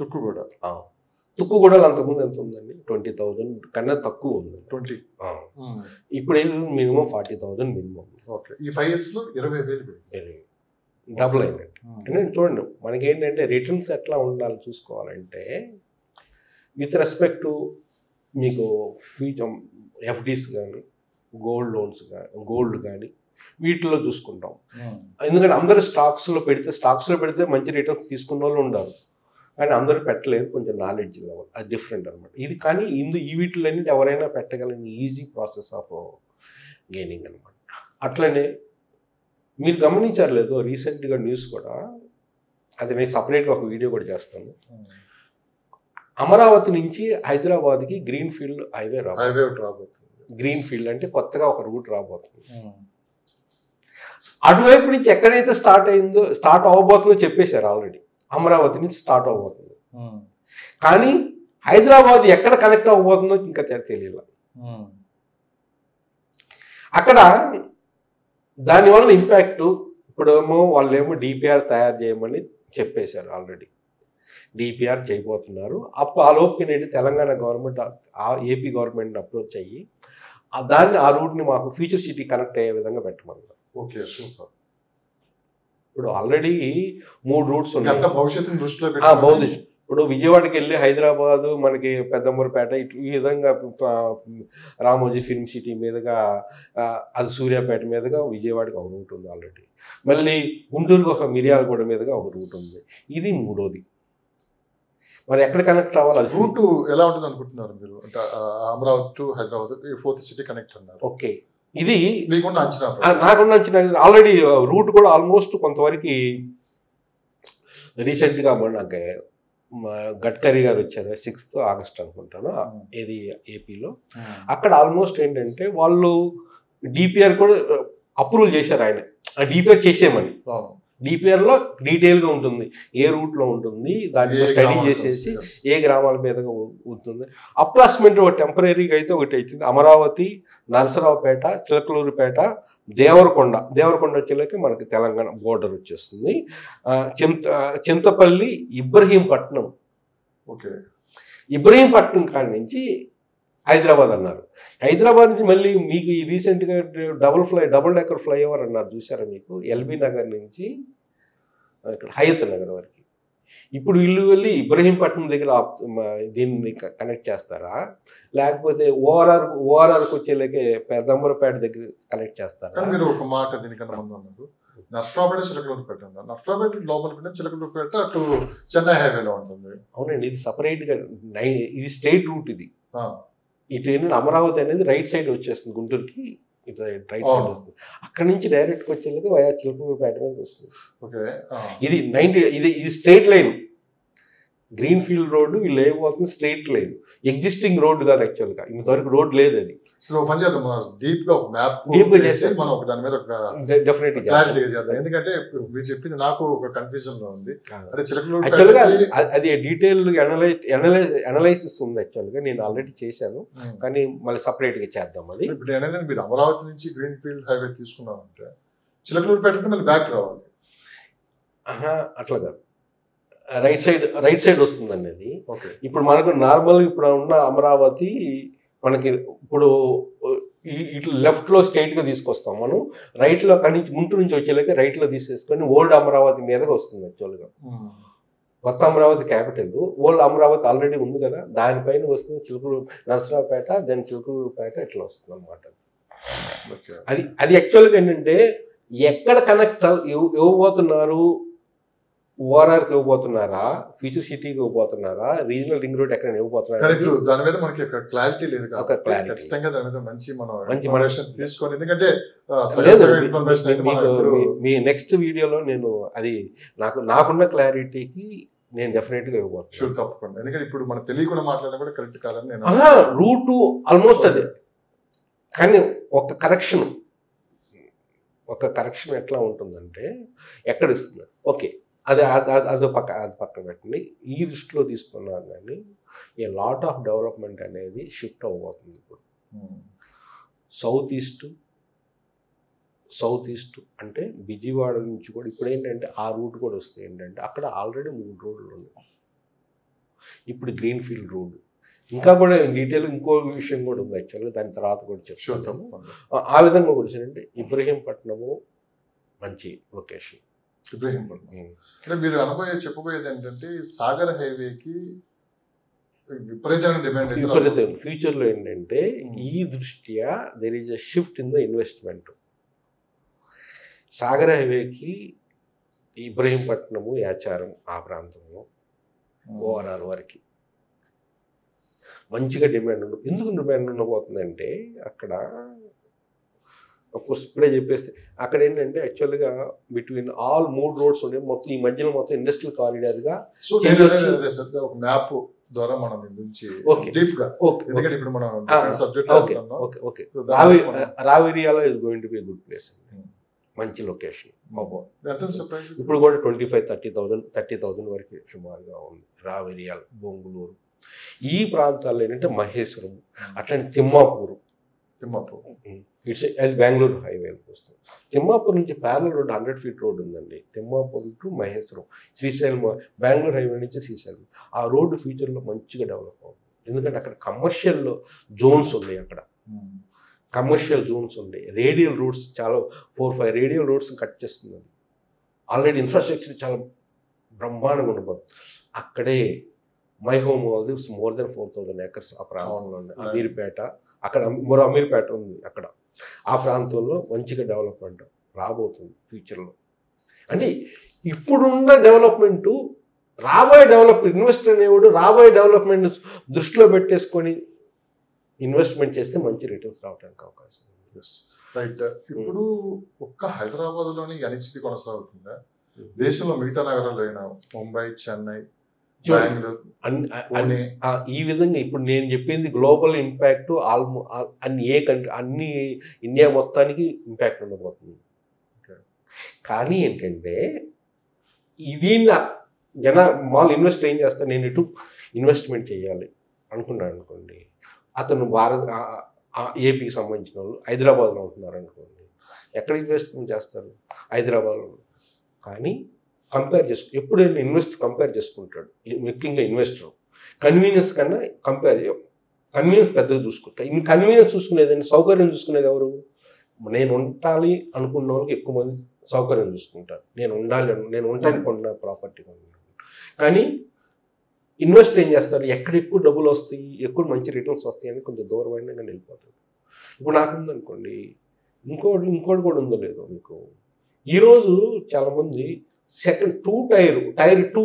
అంతకుముందు ఎంత ఉందండి, 20,000 కన్నా తక్కువ ఉంది. 20. ఇప్పుడు ఏది మినిమం 40,000 మినిమం. ఓకే, ఈ 5 yearsలో 20,000 డబుల్ అయినట్టు. అంటే చూడండి, మనకేంటంటే రిటర్న్స్ ఎట్లా ఉండాలి చూసుకోవాలంటే విత్ రెస్పెక్ట్ టు మీకు ఫ్యూచర్ FDs కానీ గోల్డ్ కానీ వీటిలో చూసుకుంటాం. ఎందుకంటే అందరూ స్టాక్స్లో పెడితే మంచి రిటర్న్స్ తీసుకున్న వాళ్ళు ఉండాలి, కానీ అందరూ పెట్టలేదు. కొంచెం నాలెడ్జ్ లెవెల్ అది డిఫరెంట్ అనమాట. ఇది కానీ ఈ వీటిలన్నీ ఎవరైనా పెట్టగలిగిన ఈజీ ప్రాసెస్ ఆఫ్ గెయినింగ్ అనమాట. అట్లనే మీరు గమనించారు లేదో, రీసెంట్గా న్యూస్ కూడా, అది నేను సపరేట్గా ఒక వీడియో కూడా చేస్తాను. అమరావతి నుంచి హైదరాబాద్కి గ్రీన్ ఫీల్డ్ హైవే రాబోతుంది. గ్రీన్ ఫీల్డ్ అంటే కొత్తగా ఒక రూట్ రాబోతుంది. అటువైపు నుంచి ఎక్కడైతే స్టార్ట్ అవ్వబోతుందో చెప్పేశారు ఆల్రెడీ. అమరావతి నుంచి స్టార్ట్ అవ్వబోతుంది, కానీ హైదరాబాద్ ఎక్కడ కనెక్ట్ అవ్వబోతుందో ఇంకా తెలియదు. అక్కడ దానివల్ల ఇంపాక్ట్ ఇప్పుడేమో వాళ్ళేమో DPR తయారు చేయమని చెప్పేశారు ఆల్రెడీ. DPR చేయబోతున్నారు. అప్పుడు ఆ లోపుకి నేను Telangana government, AP government approach అయ్యి దాన్ని ఆ రూట్ని మాకు ఫ్యూచర్ సిటీ కనెక్ట్ అయ్యే విధంగా పెట్టమన్నారు. Okay, super. ఇప్పుడు ఆల్రెడీ 3 రూట్స్ ఉన్నాయి. భవిష్యత్తుని దృష్టిలో భవిష్యత్ ఇప్పుడు విజయవాడకి వెళ్ళి హైదరాబాదు మనకి పెద్దంబరపేట ఈ విధంగా రామోజీ ఫిల్మ్ సిటీ మీదుగా అది సూర్యాపేట మీదుగా విజయవాడకి ఒక రూట్ ఉంది ఆల్రెడీ. మళ్ళీ గుంటూరుకి ఒక మిర్యాలగూడ మీదుగా ఒక రూట్ ఉంది. ఇది 3వది. మరి ఎక్కడ కనెక్ట్ అవ్వాలి? అది రూట్ ఎలా ఉంటుంది అనుకుంటున్నారు మీరు? అంటే Amaravati to Hyderabad 4th city connect అన్నారు. ఓకే, ఇది మీకున్న అంచనా? నాకున్న అంచనా ఆల్రెడీ రూట్ కూడా ఆల్మోస్ట్ కొంతవరకు రీసెంట్గా నాకు గడ్కరీ గారు వచ్చారు 6th ఆగస్ట్ అనుకుంటాను, ఇది ఏపీలో. అక్కడ ఆల్మోస్ట్ ఏంటంటే వాళ్ళు డిపిఆర్ కూడా అప్రూవల్ చేశారు. ఆయన డిపిఆర్ చేసేయమని. డిపిఆర్లో డీటెయిల్గా ఉంటుంది ఏ రూట్లో ఉంటుంది, దాంట్లో స్టడీ చేసేసి ఏ గ్రామాల మీదుగా ఉంటుంది. అప్రాక్సిమేట్ టెంపరీగా అయితే ఒకటి అవుతుంది. అమరావతి, నరసరావుపేట, చిలకలూరుపేట, దేవరకొండ వచ్చేలాకి మనకి తెలంగాణ బోర్డర్ వచ్చేస్తుంది. చింతపల్లి, ఇబ్రహీంపట్నం. ఓకే, ఇబ్రహీంపట్నం కాడి నుంచి హైదరాబాద్ అన్నారు. హైదరాబాద్ నుంచి మళ్ళీ మీకు ఈ రీసెంట్గా డబుల్ డెక్కర్ ఫ్లైఓవర్ అన్నారు, చూసారా మీకు? ఎల్బీ నగర్ నుంచి ఇక్కడ హయత్ నగర్ వరకు. ఇప్పుడు వీళ్ళు వెళ్ళి ఇబ్రహీంపట్నం దగ్గర దీన్ని కనెక్ట్ చేస్తారా, లేకపోతే ఓఆర్ఆర్కి వచ్చేలాగే పెద్దంబరపేట దగ్గర కనెక్ట్ చేస్తారా? మీరు ఒక మాట దీనికన్నా ముందు అన్నారు, నర్సరావుపేట చిలకలూరుపేట ఉన్నారు. నర్సరావుపేట లోపలికి చిలకలూరుపేట అటు చెన్నై హైవేలో ఉంటుంది. అవునండి, ఇది సపరేట్గా ఇది స్టేట్ రూట్. ఇది ఇటు ఏంటంటే అమరావతి అనేది రైట్ సైడ్ వచ్చేస్తుంది, గుంటూరుకి ఇటు రైట్ సైడ్ వస్తుంది. అక్కడి నుంచి డైరెక్ట్గా వచ్చేలాగా వయా చిలకలూరుపేట మీద వస్తుంది. ఓకే, ఇది ఇది straight line. Green field road వీళ్ళు వేయబోతుంది స్ట్రైట్ లైన్. ఎగ్జిస్టింగ్ రోడ్డు కాదు యాక్చువల్గా, ఇంతవరకు రోడ్ లేదు. అది ఎందుకంటే మీరు చెప్పింది నాకు ఒక కన్ఫ్యూజన్ లో ఉంది. అది డీటెయిల్ అనలైసిస్ ఉంది యాక్చువల్గా, నేను ఆల్రెడీ చేశాను, కానీ మళ్ళీ సపరేట్ గా చేద్దాం. అది ఇప్పుడు అనేది మీరు అమరావతి నుంచి గ్రీన్ ఫీల్డ్ హైవే తీసుకున్నామంటే చిలకలూరుపేటకి మళ్ళీ బ్యాక్ రావాలి. అట్లా కాదు, రైట్ సైడ్ వస్తుందండి అది. ఇప్పుడు మనకు నార్మల్ ఇప్పుడు ఉన్న అమరావతి మనకి ఇప్పుడు ఇట్లా లెఫ్ట్లో స్ట్రైట్గా తీసుకొస్తాం మనం. రైట్లో అక్కడి నుంచి గుంటూరు నుంచి వచ్చేలాగా రైట్లో తీసేసుకొని ఓల్డ్ అమరావతి మీదగా వస్తుంది యాక్చువల్గా. కొత్త Amaravati capital, old Amaravati already ఉంది కదా, దానిపైన వస్తుంది నరసరావుపేట, దాని చిలకలూరుపేట ఇట్లా వస్తుంది అనమాట. అది యాక్చువల్గా ఏంటంటే ఎక్కడ కనెక్ట్ ఇవ్వబోతున్నారు, ఓఆర్ఆర్కి ఇవ్వబోతున్నారా, ఫ్యూచర్ సిటీకి ఇవ్వబోతున్నారా, రీజనల్ రింగ్ రోడ్ ఎక్కడ ఇవ్వబోతున్నారా, దాని మీద మనకి క్లారిటీ లేదు. ఖచ్చితంగా దాని మీద మంచి ఇన్ఫర్మేషన్ తీసుకోండి. ఎందుకంటే మీ నెక్స్ట్ వీడియోలో నేను అది నాకున్న క్లారిటీకి నేను డెఫినెట్గా ఇవ్వబోతున్నాను. తప్పకుండా, ఎందుకంటే ఇప్పుడు మనం తెలియకుండా మాట్లాడడం కూడా కరెక్ట్ కాదని నేను. రూటు ఆల్మోస్ట్ అదే, కానీ ఒక కరెక్షన్ ఎట్లా ఉంటుందంటే ఎక్కడ ఇస్తున్నారు. ఓకే, అది పక్కన పెట్టండి. ఈ దృష్టిలో తీసుకున్నాను కానీ ఏ లాట్ ఆఫ్ డెవలప్మెంట్ అనేది షిఫ్ట్ అవ్వబోతుంది ఇప్పుడు. సౌత్ ఈస్ట్ అంటే విజయవాడ నుంచి కూడా ఇప్పుడు ఏంటంటే ఆ రూట్ కూడా వస్తే ఏంటంటే అక్కడ ఆల్రెడీ 3 రోడ్లు ఉన్నాయి. ఇప్పుడు గ్రీన్ ఫీల్డ్ రోడ్ ఇంకా కూడా డీటెయిల్ ఇంకో విషయం కూడా ఉంది యాక్చువల్గా, దాని తర్వాత కూడా చెప్తాము. ఆ విధంగా కూడా అంటే ఇబ్రహీంపట్నము మంచి లొకేషన్. ఇబ్రహీంపట్నం మీరు చెప్పబోయేది ఏంటంటే సాగర్ హైవేకి విపరీతమైన డిమాండ్. ఫ్యూచర్లో ఏంటంటే ఈ దృష్ట్యా there is a shift in the investment. Sagar హైవేకి ఇబ్రహీంపట్నము, యాచారం ఆ ప్రాంతంలో ఓఆర్ఆర్ వరకు మంచిగా డిమాండ్ ఎందుకు డిమాండ్ ఉండబోతుందంటే అక్కడ కోర్స్ ఇప్పుడే చెప్పేస్తే అక్కడ ఏంటంటే యాక్చువల్గా బిట్వీన్ ఆల్ 3 రోడ్స్ ఉండే మొత్తం ఈ మధ్యలో మొత్తం ఇండస్ట్రియల్ కారిడార్గా మ్యాప్ ద్వారా మనం రావేరియాలో is going to be good place, మంచి లొకేషన్. ఇప్పుడు కూడా 25,000-30,000 వరకు సుమారుగా ఉంది రావేరియాల్, బొంగుళూరు ఈ ప్రాంతాల్లో ఏంటంటే మహేశ్వరం, అట్లాంటి తిమ్మాపూర్ అది బెంగళూరు హైవేకి వస్తుంది. తిమ్మాపూర్ నుంచి ప్యారల్ రోడ్ 100 feet రోడ్ ఉందండి, తిమ్మాపూర్ టు మహేశ్వరం, శ్రీశైలం, బెంగళూరు హైవే నుంచి శ్రీశైలం. ఆ రోడ్డు ఫ్యూచర్లో మంచిగా డెవలప్ అవుతుంది, ఎందుకంటే అక్కడ కమర్షియల్ జోన్స్ ఉన్నాయి. అక్కడ కమర్షియల్ జోన్స్ ఉండే, రేడియల్ రూట్స్ చాలా 4-5 రేడియల్ రూట్స్ కట్ చేస్తుంది. ఆల్రెడీ ఇన్ఫ్రాస్ట్రక్చర్ చాలా బ్రహ్మాండంగా ఉండిపోతుంది. అక్కడే మై హోమ్ వాళ్ళది మోర్ దెన్ 4,000 acres ఆ ప్రాంతంలో ఉంది. అమీర్పేట, అక్కడ మరో అమీర్పేట ఉంది. అక్కడ ఆ ప్రాంతంలో మంచిగా డెవలప్మెంట్ రాబోతుంది ఫ్యూచర్లో. అంటే ఇప్పుడున్న డెవలప్మెంటు రాబోయే డెవలప్మెంట్, ఇన్వెస్టర్ అనేవాడు రాబోయే డెవలప్మెంట్ దృష్టిలో పెట్టేసుకొని ఇన్వెస్ట్మెంట్ చేస్తే మంచి రిటర్న్స్ రావడానికి అవకాశం ఉంది. రైట్. ఇప్పుడు ఒక్క హైదరాబాద్లోని అనిశ్చితి కొనసాగుతుందా? దేశంలో మిగతా నగరాల్లో అయినా ముంబై, చెన్నై, బెంగళూరు, పుణే, ఈ విధంగా ఇప్పుడు నేను చెప్పింది గ్లోబల్ ఇంపాక్ట్ అన్ని ఏ కంట్రీ, అన్ని ఇండియా మొత్తానికి ఇంపాక్ట్ ఉండబోతుంది. కానీ ఏంటంటే ఇది వాళ్ళు ఇన్వెస్ట్ ఏం చేస్తారు, నేను ఇటు ఇన్వెస్ట్మెంట్ చేయాలి అనుకున్నాను అనుకోండి, అతను ఏపీకి సంబంధించిన వాళ్ళు హైదరాబాద్లో ఉంటున్నారు అనుకోండి, ఎక్కడ ఇన్వెస్ట్మెంట్ చేస్తారు? హైదరాబాద్లో. కానీ కంపేర్ ఎప్పుడైనా కంపేర్ చేసుకుంటాడు, ముఖ్యంగా ఇన్వెస్టర్ కన్వీనియన్స్ కన్నా కన్వీనియన్స్ పెద్దగా చూసుకుంటారు. కన్వీనియన్స్ చూసుకునేది, సౌకర్యం చూసుకునేది ఎవరు? నేను ఉండాలి అనుకున్న వాళ్ళకి ఎక్కువ మంది సౌకర్యం చూసుకుంటారు. నేను ఉండడానికి కొన్న ప్రాపర్టీ కొన్నాను. కానీ ఇన్వెస్ట్ ఏం చేస్తారు, ఎక్కడ ఎక్కువ డబ్బులు వస్తాయి, ఎక్కువ మంచి రిటర్న్స్ వస్తాయి అని కొంచెం దూరమైన వెళ్ళిపోతారు. ఇప్పుడు నాకుందనుకోండి, ఇంకోటి కూడా ఉందో లేదో మీకు, ఈరోజు చాలామంది టైర్ 2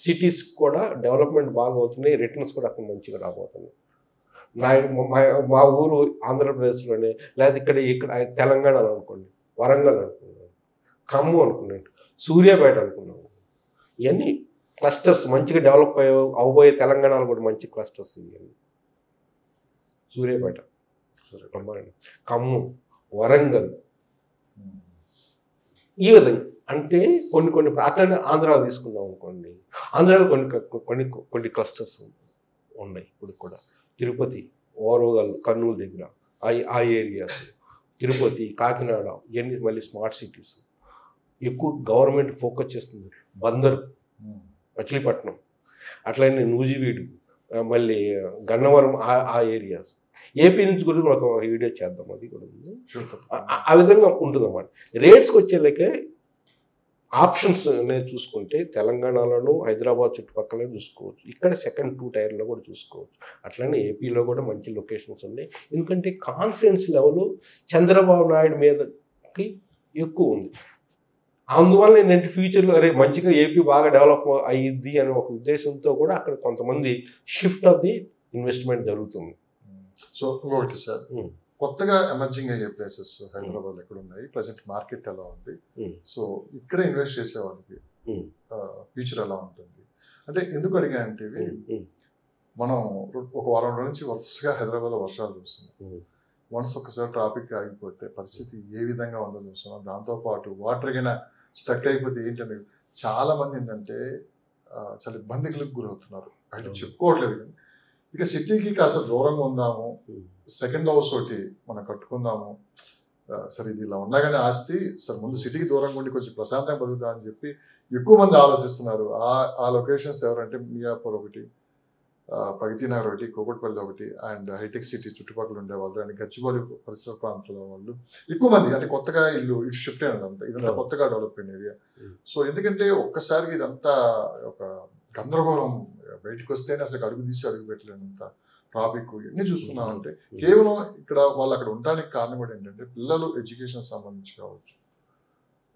సిటీస్ కూడా డెవలప్మెంట్ బాగా అవుతున్నాయి, రిటర్న్స్ కూడా అక్కడ మంచిగా రాబోతున్నాయి. మా ఊరు ఆంధ్రప్రదేశ్లోనే, లేదా ఇక్కడ తెలంగాణలో అనుకోండి, వరంగల్ అనుకున్నాను, ఖమ్మం అనుకున్నాను, సూర్యాపేట అనుకున్నాను. ఇవన్నీ క్లస్టర్స్ మంచిగా డెవలప్ అవబోయే తెలంగాణలో కూడా మంచి క్లస్టర్స్ ఇవన్నీ. సూర్యాపేట, ఖమ్మం, వరంగల్, ఈ విధంగా. అంటే కొన్ని అట్లనే ఆంధ్రాలో తీసుకుందాం అనుకోండి, ఆంధ్రాలో కొన్ని క్లస్టర్స్ ఉన్నాయి ఇప్పుడు కూడా. తిరుపతి, ఓరవగల్, కర్నూలు దగ్గర ఆ ఏరియాస్, తిరుపతి, కాకినాడ, ఇవన్నీ మళ్ళీ స్మార్ట్ సిటీస్, ఎక్కువ గవర్నమెంట్ ఫోకస్ చేస్తుంది. బందరు, మచిలీపట్నం, అట్లనే నూజివీడు, మళ్ళీ గన్నవరం, ఆ ఏరియాస్. ఏపీ నుంచి కూడా ఒక వీడియో చేద్దాం, అది కూడా ఉంది. ఆ విధంగా ఉంటుంది అన్నమాట. రేట్స్కి వచ్చేలాకే ఆప్షన్స్ అనేది చూసుకుంటే తెలంగాణలోనూ హైదరాబాద్ చుట్టుపక్కలే చూసుకోవచ్చు, ఇక్కడ సెకండ్ 2 టైర్లో కూడా చూసుకోవచ్చు. అట్లనే ఏపీలో కూడా మంచి లొకేషన్స్ ఉన్నాయి. ఎందుకంటే కాన్ఫిడెన్స్ లెవెల్ చంద్రబాబు నాయుడు మీదకి ఎక్కువ ఉంది. అందువల్ల ఏంటంటే ఫ్యూచర్లో మంచిగా ఏపీ బాగా డెవలప్ అయ్యిద్ది అనే ఒక ఉద్దేశంతో కూడా అక్కడ కొంతమంది షిఫ్ట్ ఆఫ్ ది ఇన్వెస్ట్మెంట్ జరుగుతుంది. సో ఇంకొకటి సార్, కొత్తగా ఎమర్జింగ్ అయ్యే ప్లేసెస్ హైదరాబాద్ ఎక్కడ ఉన్నాయి, ప్రజెంట్ మార్కెట్ ఎలా ఉంది, సో ఇక్కడ ఇన్వెస్ట్ చేసే వాళ్ళకి ఫ్యూచర్ ఎలా ఉంటుంది అంటే ఎందుకు అడిగా అంటే, మనం ఒక వారం నుంచి వరుసగా హైదరాబాద్లో వర్షాలు చూస్తున్నాం. వన్స్ ఒకసారి ట్రాఫిక్ ఆగిపోతే పరిస్థితి ఏ విధంగా ఉందో చూస్తున్నాం. దాంతోపాటు వాటర్ అయినా స్టక్ అయిపోతే ఏంటంటే చాలా మంది ఏంటంటే చాలా ఇబ్బందులకు గురవుతున్నారు. అంటే చెప్పుకోవట్లేదు, కానీ ఇక సిటీకి కాస్త దూరంగా ఉందాము, సెకండ్ హౌస్ ఒకటి మనం కట్టుకుందాము, సరే ఇది ఇలా ఉన్నా కానీ ఆస్తి, సరే ముందు సిటీకి దూరంగా ఉండి కొంచెం ప్రశాంతంగా బతుకుతా అని చెప్పి ఎక్కువ మంది ఆలోచిస్తున్నారు. ఆ లొకేషన్స్ ఎవరంటే మియాపూర్ ఒకటి, ప్రగతి నగర్ ఒకటి, కూకట్పల్లి ఒకటి, అండ్ హైటెక్ సిటీ చుట్టుపక్కల ఉండేవాళ్ళు, అండ్ గచ్చిబౌలి పరిసర ప్రాంతాల వాళ్ళు ఎక్కువ మంది, అంటే కొత్తగా ఇల్లు ఇటు షిఫ్ట్ అయినదంతా, ఇదంతా కొత్తగా డెవలప్ అయిన ఏరియా. సో ఎందుకంటే ఒక్కసారికి ఇదంతా ఒక గందరగోళం, బయటకు వస్తేనే అసలు అడుగు తీసి అడుగు పెట్టలేనంత ట్రాఫిక్ ఇవన్నీ చూసుకున్నామంటే కేవలం ఇక్కడ వాళ్ళు అక్కడ ఉండడానికి కారణం కూడా ఏంటంటే పిల్లలు ఎడ్యుకేషన్ సంబంధించి కావచ్చు,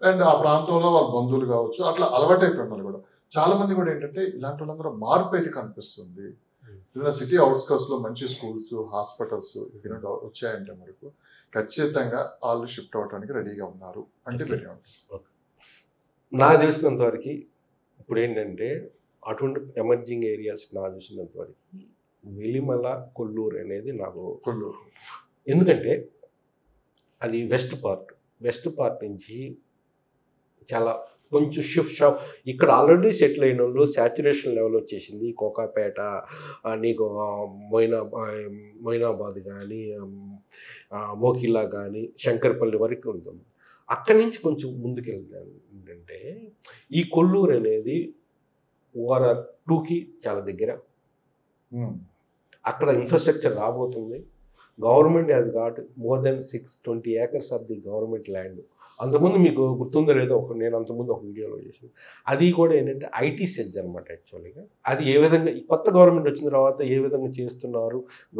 అండ్ ఆ ప్రాంతంలో వాళ్ళ బంధువులు కావచ్చు, అట్లా అలవాటైపోయిన కూడా చాలా మంది కూడా ఏంటంటే ఇలాంటి వాళ్ళందరూ మార్పు అయితే కనిపిస్తుంది. ఏదైనా సిటీ అవుట్స్కట్స్ లో మంచి స్కూల్స్, హాస్పిటల్స్ వచ్చాయంటే మనకు ఖచ్చితంగా వాళ్ళు షిఫ్ట్ అవడానికి రెడీగా ఉన్నారు అంటే వెరీ ఉంటుంది. నాకు తెలిసినంత వరకు ఇప్పుడు ఏంటంటే అటువంటి ఎమర్జింగ్ ఏరియాస్ నాకు చూసినంత వరకు వెలిమల, కొల్లూరు అనేది నాకు కొల్లూరు, ఎందుకంటే అది వెస్ట్ పార్ట్ నుంచి చాలా కొంచెం షాప్ ఇక్కడ ఆల్రెడీ సెటిల్ అయిన వాళ్ళు సాచురేషన్ లెవెల్ వచ్చేసింది. కోకాపేట, నీకు మొయినాబాద్ కానీ, మోకిలా కానీ, శంకర్పల్లి వరకు ఉంటుంది. అక్కడి నుంచి కొంచెం ముందుకెళ్తాను ఏంటంటే ఈ కొల్లూరు అనేది ఓఆర్ఆర్ 2కి చాలా దగ్గర, అక్కడ ఇన్ఫ్రాస్ట్రక్చర్ రాబోతుంది. Government has got more than 620 acres of the government land. అంతకుముందు మీకు గుర్తుందో లేదో నేను అంతకుముందు ఒక వీడియోలో చేసాను. అది కూడా ఏంటంటే ఐటీ సెజ్ అనమాట యాక్చువల్గా. అది ఏ విధంగా ఈ కొత్త గవర్నమెంట్ వచ్చిన తర్వాత ఏ విధంగా చేస్తున్నారు,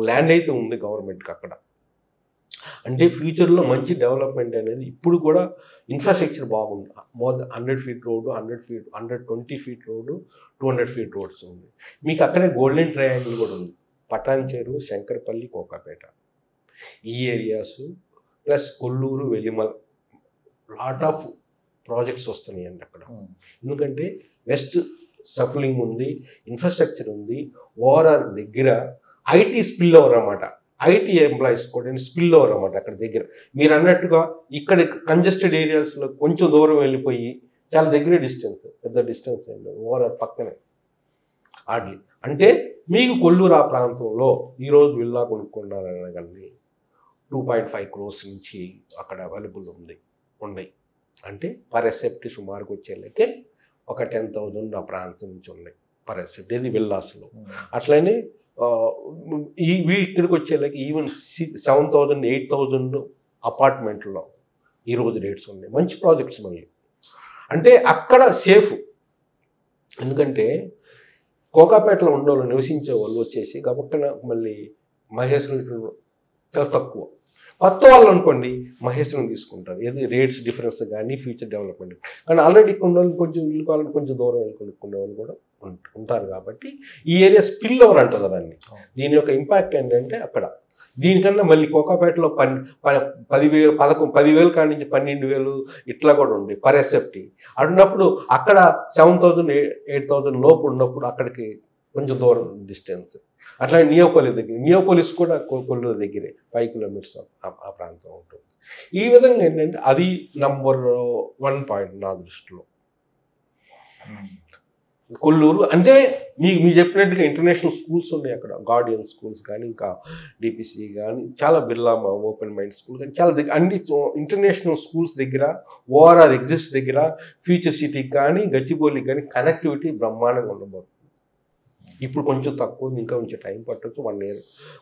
ల్యాండ్ అయితే ఉంది గవర్నమెంట్కి అక్కడ. అంటే ఫ్యూచర్లో మంచి డెవలప్మెంట్ అనేది ఇప్పుడు కూడా ఇన్ఫ్రాస్ట్రక్చర్ బాగుంది. More than 100 feet road, 120 feet road, 200 feet roads ఉంది. మీకు అక్కడే గోల్డెన్ ట్రయాంగిల్ కూడా ఉంది. పటాన్చేరు, శంకరపల్లి, కోకాపేట ఈ areas plus Kollur, Velimala lot of projects వస్తున్నాయండి అక్కడ. ఎందుకంటే వెస్ట్ సఫలింగ్ ఉంది, ఇన్ఫ్రాస్ట్రక్చర్ ఉంది, ఓవరాల్ దగ్గర ఐటీ స్పిల్ ఓవర్ అన్నమాట. ఐటీ ఎంప్లాయీస్ కూడా స్పిల్ ఓవర్ అన్నమాట అక్కడ దగ్గర. మీరు అన్నట్టుగా ఇక్కడ కంజెస్టెడ్ ఏరియాస్లో కొంచెం దూరం వెళ్ళిపోయి చాలా దగ్గరే డిస్టెన్స్, పెద్ద డిస్టెన్స్ అండి, ఓవరాల్ పక్కనే ఆడ్లీ. అంటే మీకు కొల్లూరు ఆ ప్రాంతంలో ఈరోజు విల్లా కొనుక్కున్నారనగండి 2.5 crores నుంచి అక్కడ అవైలబుల్ ఉన్నాయి. అంటే పర్ ఎసెప్ట్ సుమారుకు వచ్చేళ్ళకే ఒక 10,000 ఆ ప్రాంతం నుంచి ఉన్నాయి పర్ ఎసెప్ట్, ఇది విల్లాస్లో. అట్లనే ఇక్కడికి వచ్చేళ్ళకి ఈవెన్ 7,000, 8,000 అపార్ట్మెంట్లో ఈరోజు రేట్స్ ఉన్నాయి. మంచి ప్రాజెక్ట్స్ మళ్ళీ. అంటే అక్కడ సేఫ్. ఎందుకంటే కోకాపేటలో ఉండేవాళ్ళు, నివసించే వాళ్ళు వచ్చేసి గబక్కన మళ్ళీ మహేశ్వరం చాలా తక్కువ. కొత్త వాళ్ళు అనుకోండి మహేశ్వరం తీసుకుంటారు, ఏది రేట్స్ డిఫరెన్స్ కానీ ఫ్యూచర్ డెవలప్మెంట్. కానీ ఆల్రెడీ కొన్ని వాళ్ళు కొంచెం ఇల్లు కావాలని కొంచెం దూరం వెళ్ళి కొనుక్కునే వాళ్ళు కూడా ఉంటారు. కాబట్టి ఈ ఏరియా స్పిల్ ఓవర్ అంటారు దాన్ని. దీని యొక్క ఇంపాక్ట్ ఏంటంటే అక్కడ దీనికన్నా మళ్ళీ కోకాపేటలో 10,000 కాడి నుంచి 12,000 ఇట్లా కూడా ఉంది పర్ ఎస్ఎఫ్టీ. అన్నప్పుడు అక్కడ 7,000, 8,000 లోపు ఉన్నప్పుడు అక్కడికి కొంచెం దూరం డిస్టెన్స్. అట్లా నియోపోలిస్ కూడా కొల్లూరు దగ్గరే 5 kilometers ఆ ప్రాంతం ఉంటుంది. ఈ విధంగా ఏంటంటే అది నంబర్ 1 పాయింట్ నా దృష్టిలో. కొల్లూరు అంటే మీకు చెప్పినట్టుగా ఇంటర్నేషనల్ స్కూల్స్ ఉన్నాయి అక్కడ, గార్డియన్ స్కూల్స్ కానీ, ఇంకా డిపిసి కానీ, చాలా బిర్లా ఓపెన్ మైండ్ స్కూల్ కానీ, చాలా దగ్గర అన్ని ఇంటర్నేషనల్ స్కూల్స్ దగ్గర, ఓఆర్ఆర్ ఎగ్జిస్ట్ దగ్గర, ఫ్యూచర్ సిటీకి కానీ, గచ్చిబౌలికి కానీ కనెక్టివిటీ బ్రహ్మాండంగా ఉండబోతుంది. ఇప్పుడు కొంచెం తక్కువ, ఇంకా కొంచెం టైం పట్టవచ్చు, 1 year,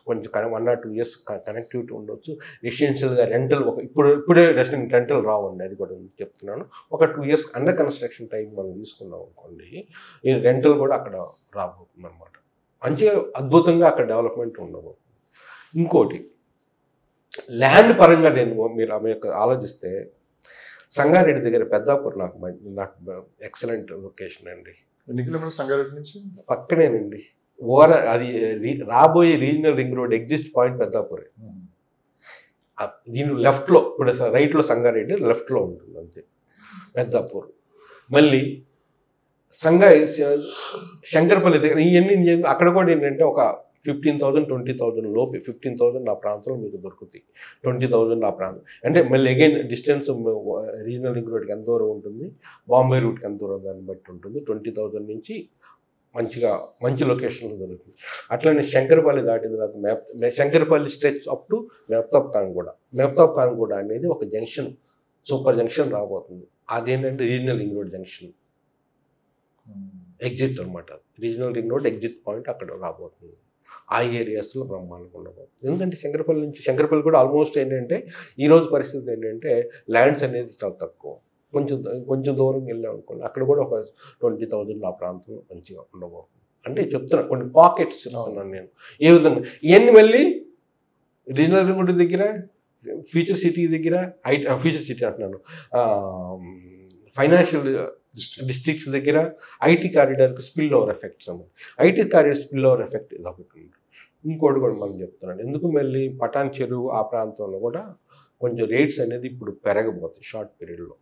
కొంచెం 1 or 2 years కనెక్టివిటీ ఉండొచ్చు. రెసిడెన్షియల్గా రెంటల్ ఇప్పుడే రెంటల్ రావండి, అది కూడా చెప్తున్నాను. ఒక 2 years అండర్ కన్స్ట్రక్షన్ టైం మనం తీసుకున్నాం అనుకోండి, ఈ రెంటల్ కూడా అక్కడ రాబోతుంది అనమాట. మంచిగా అద్భుతంగా అక్కడ డెవలప్మెంట్ ఉండబోతుంది. ఇంకోటి ల్యాండ్ పరంగా మీరు ఆలోచిస్తే సంగారెడ్డి దగ్గర పెద్దాపూర్ నాకు ఎక్సలెంట్ లొకేషన్ అండి. ఎన్ని కిలోమీటర్స్ సంగారెడ్డి నుంచి? పక్కనేనండి. అది రాబోయే regional ring road exit point పెద్దాపూరే. దీని లెఫ్ట్లో, ఇప్పుడు రైట్లో సంగారెడ్డి, లెఫ్ట్లో ఉంటుంది అంతే పెద్దాపూర్. మళ్ళీ శంకరపల్లి దగ్గర ఇవన్నీ అక్కడ కూడా ఏంటంటే ఒక 15,000, 20,000 లోపు. 15,000 నా ప్రాంతంలో మీకు దొరుకుతాయి, 20,000 నా ప్రాంతం. అంటే మళ్ళీ అగైన్ డిస్టెన్స్ రీజనల్ రింగ్ రోడ్కి ఎంత దూరం ఉంటుంది, బాంబే రూట్కి ఎంత దూరం దాన్ని బట్టి ఉంటుంది. 20,000 నుంచి మంచి లొకేషన్లో దొరుకుతుంది. అట్లనే శంకరపల్లి దాటిన తర్వాత Shankarpalli stretch up to Mehtab Khanguda అనేది ఒక జంక్షన్, సూపర్ జంక్షన్ రాబోతుంది. అదేంటంటే regional ring road junction exit అనమాట. Regional ring road exit point అక్కడ రాబోతుంది. ఆ ఏరియాస్లో బ్రహ్మాండంగా ఉండబోతుంది. ఎందుకంటే శంకరపల్లి కూడా ఆల్మోస్ట్ ఏంటంటే ఈరోజు పరిస్థితి ఏంటంటే ల్యాండ్స్ అనేది చాలా తక్కువ. కొంచెం దూరం వెళ్ళాం అనుకోండి, అక్కడ కూడా ఒక 20,000 ఆ ప్రాంతంలో మంచిగా ఉండబోతుంది. అంటే చెప్తున్నా కొన్ని పాకెట్స్ చెప్తున్నాను నేను ఏ విధంగా. ఇవన్నీ మళ్ళీ రీజనల్ రింగ్ రోడ్ దగ్గర, ఫ్యూచర్ సిటీ దగ్గర, ఫ్యూచర్ సిటీ అంటున్నాను, ఫైనాన్షియల్ డిస్ట్రిక్ట్స్ దగ్గర, ఐటీ కారిడార్కి స్పిల్ ఓవర్ ఎఫెక్ట్స్ అన్నమాట. IT corridor spill over effect ఇది ఒకటి. ఇంకోటి కూడా మనం చెప్తున్నాను. ఎందుకు మళ్ళీ పటాన్ చెరువు ఆ ప్రాంతంలో కూడా కొంచెం రేట్స్ అనేది ఇప్పుడు పెరగబోతాయి షార్ట్ పీరియడ్లో.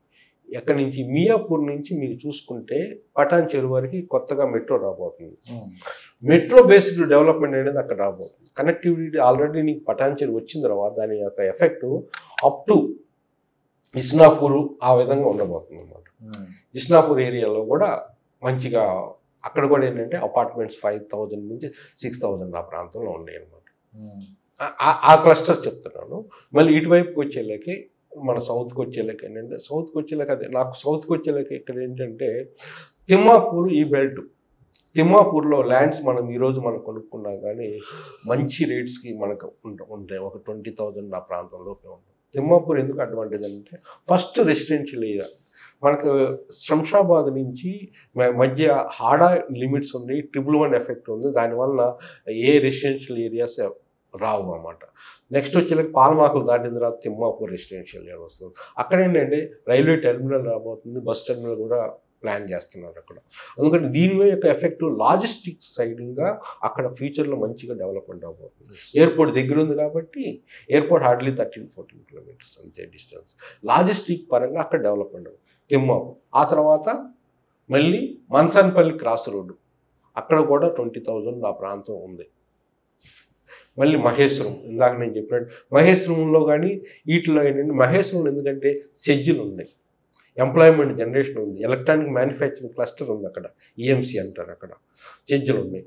ఎక్కడి నుంచి, మియాపూర్ నుంచి మీరు చూసుకుంటే పటాన్ చెరువు వరకు కొత్తగా మెట్రో రాబోతుంది. మెట్రో బేస్డ్ డెవలప్మెంట్ అనేది అక్కడ రాబోతుంది. కనెక్టివిటీ ఆల్రెడీ నీకు పటాన్ చెరువు వచ్చిన తర్వాత దాని యొక్క ఎఫెక్ట్ అప్ టు ఇస్నాపూర్ ఆ విధంగా ఉండబోతుంది అన్నమాట. ఇస్నాపూర్ ఏరియాలో కూడా మంచిగా అక్కడ కూడా ఏంటంటే అపార్ట్మెంట్స్ 5,000 నుంచి 6,000 ఆ ప్రాంతంలో ఉన్నాయి అన్నమాట. ఆ క్లస్టర్స్ చెప్తున్నాను. మళ్ళీ ఇటువైపుకి వచ్చేళ్ళకి, మన సౌత్కి వచ్చేళ్ళకి ఏంటంటే, సౌత్కి వచ్చేళ్ళకి ఇక్కడ ఏంటంటే తిమ్మాపూర్ ఈ బెల్ట్ తిమ్మాపూర్లో ల్యాండ్స్ ఈరోజు మనం కొనుక్కున్నా కానీ మంచి రేట్స్కి మనకు ఉంటాయి. ఒక 20,000 ఆ ప్రాంతంలోపే ఉంటుంది. తిమ్మాపూర్ ఎందుకు అడ్వాంటేజ్ అంటే ఫస్ట్ రెసిడెన్షియల్ ఏరియా. మనకు శంషాబాద్ నుంచి మధ్య హాడా లిమిట్స్ ఉన్నాయి, 111 ఎఫెక్ట్ ఉంది. దానివల్ల ఏ రెసిడెన్షియల్ ఏరియాస్ రావు అన్నమాట. నెక్స్ట్ వచ్చేలాగా పాల్మాకులు దాటిన తర్వాత తిమ్మాపూర్ రెసిడెన్షియల్ ఏరియా వస్తుంది. అక్కడ ఏంటంటే రైల్వే టెర్మినల్ రాబోతుంది, బస్ టెర్మినల్ కూడా ప్లాన్ చేస్తున్నారు అక్కడ. ఎందుకంటే దీని యొక్క ఎఫెక్ట్ లాజిస్టిక్స్ సైడ్గా అక్కడ ఫ్యూచర్లో మంచిగా డెవలప్మెంట్ అవబోతుంది. ఎయిర్పోర్ట్ దగ్గర ఉంది కాబట్టి ఎయిర్పోర్ట్ హార్డ్లీ 13-14 కిలోమీటర్స్ అంతే డిస్టెన్స్. లాజిస్టిక్ పరంగా అక్కడ డెవలప్మెంట్ అవుతుంది తిమ్మాపూర్. ఆ తర్వాత మళ్ళీ మన్సాన్పల్లి క్రాస్ రోడ్డు, అక్కడ కూడా 20,000 ఆ ప్రాంతం ఉంది. మళ్ళీ మహేశ్వరం, ఇందాక నేను చెప్పినట్టు మహేశ్వరంలో కానీ వీటిలో ఏంటంటే మహేశ్వరం ఎందుకంటే సెజ్జులు ఉన్నాయి, ఎంప్లాయ్మెంట్ జనరేషన్ ఉంది, ఎలక్ట్రానిక్ మ్యానుఫ్యాక్చరింగ్ క్లస్టర్ ఉంది అక్కడ, ఈఎంసీ అంటారు, అక్కడ చెంచులు ఉన్నాయి.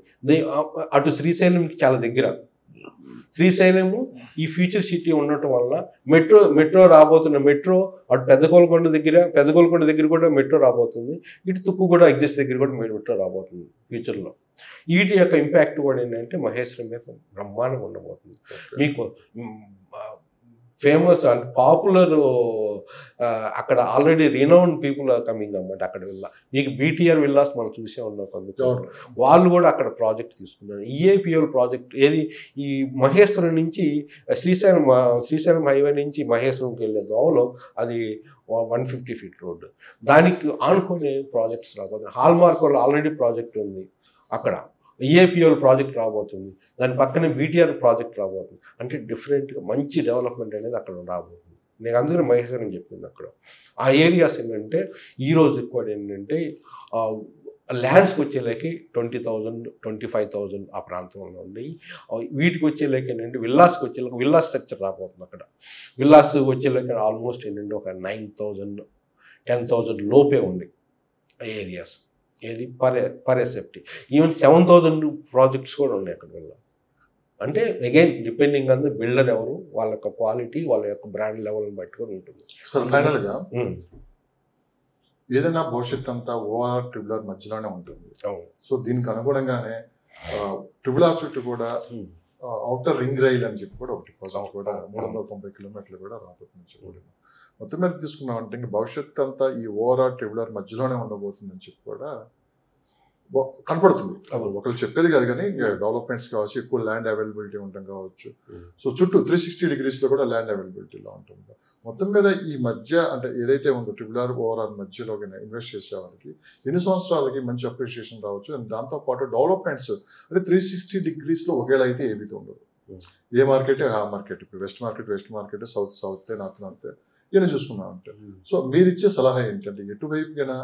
అటు శ్రీశైలంకి చాలా దగ్గర. శ్రీశైలము ఈ ఫ్యూచర్ సిటీ ఉండటం వల్ల మెట్రో రాబోతున్న మెట్రో అటు పెద్దగోల్కొండ దగ్గర కూడా మెట్రో రాబోతుంది. ఇటు తుక్కుగూడ ఎగ్జిస్ట్ దగ్గర కూడా మెట్రో రాబోతుంది ఫ్యూచర్లో. వీటి యొక్క ఇంపాక్ట్ కూడా ఏంటంటే మహేశ్వరం మీద బ్రహ్మాండంగా ఉండబోతుంది. మీకు ఫేమస్ అండ్ పాపులర్ అక్కడ already renowned people are coming అన్నమాట. అక్కడ మీకు బీటీఆర్ విల్లాస్ మనం చూసే ఉన్నాం అందుకు. వాళ్ళు కూడా అక్కడ ప్రాజెక్ట్ తీసుకున్నారు. ఈఏపిఎల్ ప్రాజెక్ట్ ఏది ఈ మహేశ్వరం నుంచి శ్రీశైలం హైవే నుంచి మహేశ్వరంకి వెళ్ళే దోవలో అది 150 ఫీట్ రోడ్డు. దానికి ఆనుకునే ప్రాజెక్ట్స్ రాబోతుంది. హాల్మార్క్ వాళ్ళు ఆల్రెడీ ప్రాజెక్ట్ ఉంది అక్కడ. ఈఏపిఎల్ ప్రాజెక్ట్ రాబోతుంది, దాని పక్కనే బీటీఆర్ ప్రాజెక్ట్ రాబోతుంది. అంటే డిఫరెంట్గా మంచి డెవలప్మెంట్ అనేది అక్కడ రాబోతుంది. నేను అందుకని మహేశ్వరం చెప్పింది అక్కడ. ఆ ఏరియాస్ ఏంటంటే ఈరోజు కూడా ఏంటంటే ల్యాండ్స్కి వచ్చేలాకి 20,000, 25,000 ఆ ప్రాంతంలో ఉన్నాయి. వీటికి వచ్చేలాకి ఏంటంటే విల్లాస్కి వచ్చేలాకి విల్లా స్ట్రక్చర్ రాబోతుంది అక్కడ. విల్లాస్ వచ్చేలాకి ఆల్మోస్ట్ ఏంటంటే ఒక 9,000, 10,000 లోపే ఉంది ఏరియాస్. ఏది పర్ ఎసెప్టీ. ఈవెన్ 7,000 ప్రాజెక్ట్స్ కూడా ఉన్నాయి అక్కడ. అంటే again depending on the builder ఎవరు, వాళ్ళ యొక్క క్వాలిటీ, వాళ్ళ యొక్క బ్రాండ్ లెవెల్ని బట్టి కూడా ఉంటుంది. సార్ ఫైనల్గా ఏదైనా భవిష్యత్ అంతా ఓఆర్ ట్రిపుల్ ఆర్ మధ్యలోనే ఉంటుంది. సో దీనికి అనుగుణంగానే ట్రిపుల్ ఆర్ చుట్టూ కూడా అవుటర్ రింగ్ రైల్ అని చెప్పి కూడా ఒకటి ప్రాజెక్ట్ కూడా 390 కిలోమీటర్లు కూడా రాబోతుంది. మొత్తం మీద తీసుకున్నామంటే ఇంకా భవిష్యత్ అంతా ఈ ఓఆర్ ట్రిపుల్ ఆర్ మధ్యలోనే ఉండబోతుందని చెప్పి కూడా కనపడుతుంది. ఒకళ్ళు చెప్పేది కాదు కానీ ఇంకా డెవలప్మెంట్స్ కావచ్చు, ఎక్కువ ల్యాండ్ అవైలబిలిటీ ఉండటం కావచ్చు. సో చుట్టూ 360 degrees కూడా ల్యాండ్ అవైలబిలిటీలో ఉంటుంది. మొత్తం మీద ఈ మధ్య అంటే ఏదైతే ఉందో ట్రిపుల్ ఆర్ ఓఆర్ మధ్యలో ఇన్వెస్ట్ చేసే వాళ్ళకి ఎన్ని సంవత్సరాలకి మంచి అప్రిషియేషన్ రావచ్చు. అండ్ దాంతోపాటు డెవలప్మెంట్స్ అంటే 360 degrees ఒకేలా అయితే ఏదైతే ఉండదు. ఏ మార్కెట్ ఆ మార్కెట్, ఇప్పుడు వెస్ట్ మార్కెట్, సౌత్, నార్త్ ఇలా చూసుకున్నాం అంటే. సో మీరు ఇచ్చే సలహా ఏంటంటే ఎటువైపుగా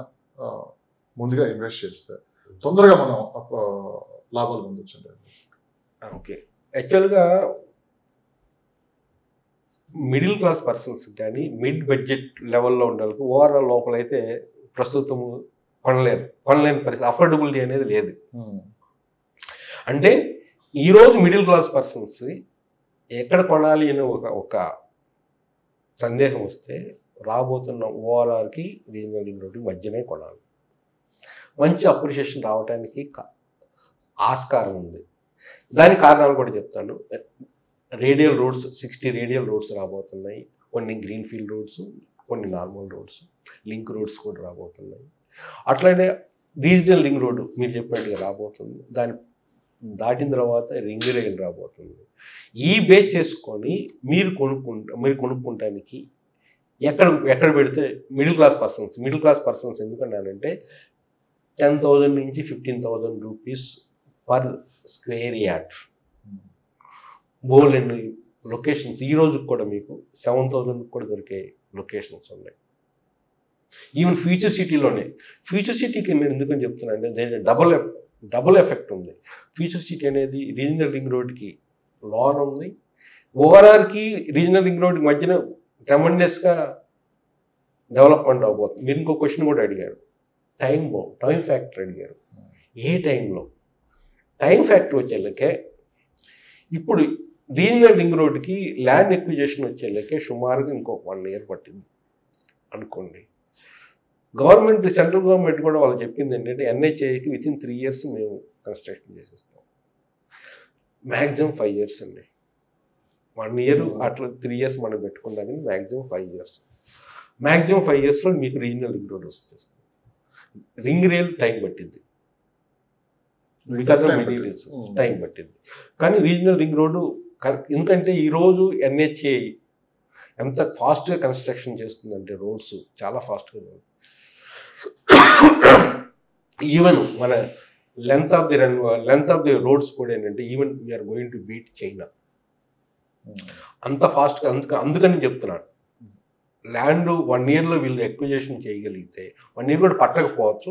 ముందుగా ఇన్వెస్ట్ చేస్తే తొందరగా మనం లాభాలు పొందొచ్చండి? ఓకే, యాక్చువల్గా మిడిల్ క్లాస్ పర్సన్స్ కానీ మిడ్ బడ్జెట్ లెవెల్లో ఉండాలి. ఓవరాల్ లోపలైతే ప్రస్తుతం కొనలేని పరిస్థితి, అఫోర్డబిలిటీ అనేది లేదు. అంటే ఈరోజు మిడిల్ క్లాస్ పర్సన్స్ ఎక్కడ కొనాలి అని ఒక సందేహం వస్తే రాబోతున్న ఓఆర్ఆర్కి రీజనల్ రింగ్ రోడ్డు మధ్యనే కొనాలి. మంచి అప్రిషియేషన్ రావడానికి ఆస్కారం ఉంది. దానికి కారణాలు కూడా చెప్తాను. రేడియల్ రోడ్స్ 60 రేడియల్ రోడ్స్ రాబోతున్నాయి. కొన్ని గ్రీన్ ఫీల్డ్ రోడ్స్, కొన్ని నార్మల్ రోడ్స్, లింక్ రోడ్స్ కూడా రాబోతున్నాయి. అట్లనే రీజనల్ రింగ్ రోడ్డు మీరు చెప్పినట్టుగా రాబోతుంది. దాని దాటిన తర్వాత రింగ్ రైల్ రాబోతుంది. ఈ బేస్ చేసుకొని మీరు కొనుక్కుంటానికి ఎక్కడ పెడితే మిడిల్ క్లాస్ పర్సన్స్ ఎందుకన్నానంటే 10,000 నుంచి 15,000 rupees per square yard. Bold and locations ఈ రోజు కూడా మీకు 7,000 కూడా దొరికే లొకేషన్స్ ఉన్నాయి. ఈవెన్ ఫ్యూచర్ సిటీకి నేను ఎందుకని చెప్తున్నా అంటే దేని డబుల్ ఎఫెక్ట్ ఉంది. ఫ్యూచర్ సిటీ అనేది రీజనల్ రింగ్ రోడ్కి లాన్ ఉంది, ఓఆర్ఆర్కి రీజనల్ రింగ్ రోడ్కి మధ్యన ట్రెమెండస్గా డెవలప్మెంట్ అవబోతుంది. మీరు ఇంకో క్వశ్చన్ కూడా అడిగారు, టైం ఫ్యాక్టర్ అడిగారు. ఏ టైంలో? టైం ఫ్యాక్టర్ వచ్చేళ్ళకే ఇప్పుడు రీజనల్ రింగ్ రోడ్కి ల్యాండ్ ఎక్విజిషన్ వచ్చేళ్ళకే సుమారుగా ఇంకో 1 year పట్టింది అనుకోండి. గవర్నమెంట్ సెంట్రల్ గవర్నమెంట్ కూడా వాళ్ళు చెప్పింది ఏంటంటే ఎన్హెచ్ఏకి విత్ ఇన్ 3 years మేము కన్స్ట్రక్షన్ చేసేస్తాం. మ్యాక్సిమం 5 years అండి. 1 year అట్లా 3 years మనం పెట్టుకున్నా కానీ మ్యాక్సిమం 5 years. మ్యాక్సిమం 5 yearsలో మీకు రీజనల్ రింగ్ రోడ్ వస్తుంది. రింగ్ రైల్ టైం పట్టింది, బికాజ్ ఆఫ్ మెటీరియల్స్ టైం పట్టింది. కానీ రీజనల్ రింగ్ రోడ్డు ఎందుకంటే ఈరోజు ఎన్హెచ్ఏ ఎంత ఫాస్ట్గా కన్స్ట్రక్షన్ చేస్తుందంటే రోడ్స్ చాలా ఫాస్ట్గా. ఈవెన్ మన లెంత్ ఆఫ్ ది రోడ్స్ కూడా ఏంటంటే even we're going to beat China అంత ఫాస్ట్గా. అందుకని చెప్తున్నాను, ల్యాండ్ 1 yearలో వీళ్ళు ఎక్విజేషన్ చేయగలిగితే 1 year కూడా పట్టకపోవచ్చు,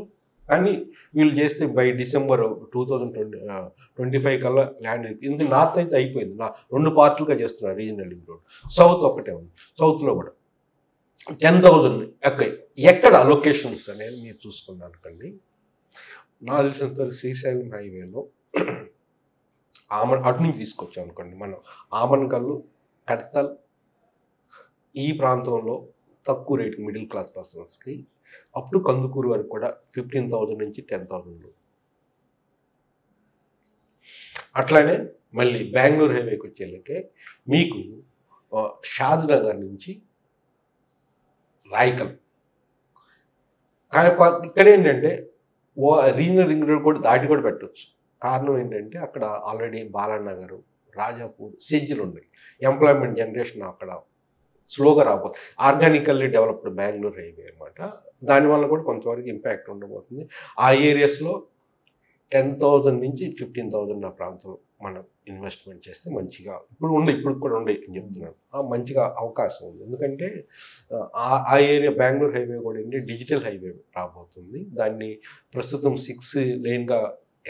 కానీ వీళ్ళు చేస్తే బై December 2025 కల్లా ల్యాండ్. ఎందుకంటే నార్త్ అయితే అయిపోయింది, 2 పార్ట్లుగా చేస్తున్నారు రీజనల్ రింగ్ రోడ్. సౌత్ ఒకటే ఉంది, సౌత్లో కూడా 10,000 ఎక్కడ లొకేషన్స్ అనేది మీరు చూసుకున్నాను కండి. నాకు తెలిసినంత శ్రీశైలం హైవేలో అటు నుంచి తీసుకొచ్చాం అనుకోండి, మనం ఆమన్కల్లు, కడతల్ ఈ ప్రాంతంలో తక్కువ రేటు మిడిల్ క్లాస్ పర్సన్స్కి అప్ టు కందుకూరు వరకు కూడా 15,000 నుంచి 10,000. అట్లానే మళ్ళీ బెంగళూరు హైవేకి వచ్చేళ్ళకే మీకు షాద్నగర్ నుంచి రాయకల్. కానీ ఇక్కడ ఏంటంటే రీజనల్ రింగ్ రోడ్ కూడా దాటి కూడా పెట్టవచ్చు. కారణం ఏంటంటే అక్కడ ఆల్రెడీ బాలానగర్, రాజాపూర్, సెజ్లు ఉన్నాయి. ఎంప్లాయ్మెంట్ జనరేషన్ అక్కడ స్లోగా రాబోతుంది. ఆర్గానికల్లీ డెవలప్డ్ బెంగళూరు హైవే అనమాట. దానివల్ల కూడా కొంతవరకు ఇంపాక్ట్ ఉండబోతుంది. ఆ ఏరియాస్లో 10,000 నుంచి 15,000 నా ప్రాంతంలో మనం ఇన్వెస్ట్మెంట్ చేస్తే మంచిగా ఇప్పుడు కూడా ఉండే చెప్తున్నాను, మంచిగా అవకాశం ఉంది. ఎందుకంటే ఆ ఏరియా బెంగళూరు హైవే కూడా ఏంటి డిజిటల్ హైవే రాబోతుంది. దాన్ని ప్రస్తుతం 6 laneగా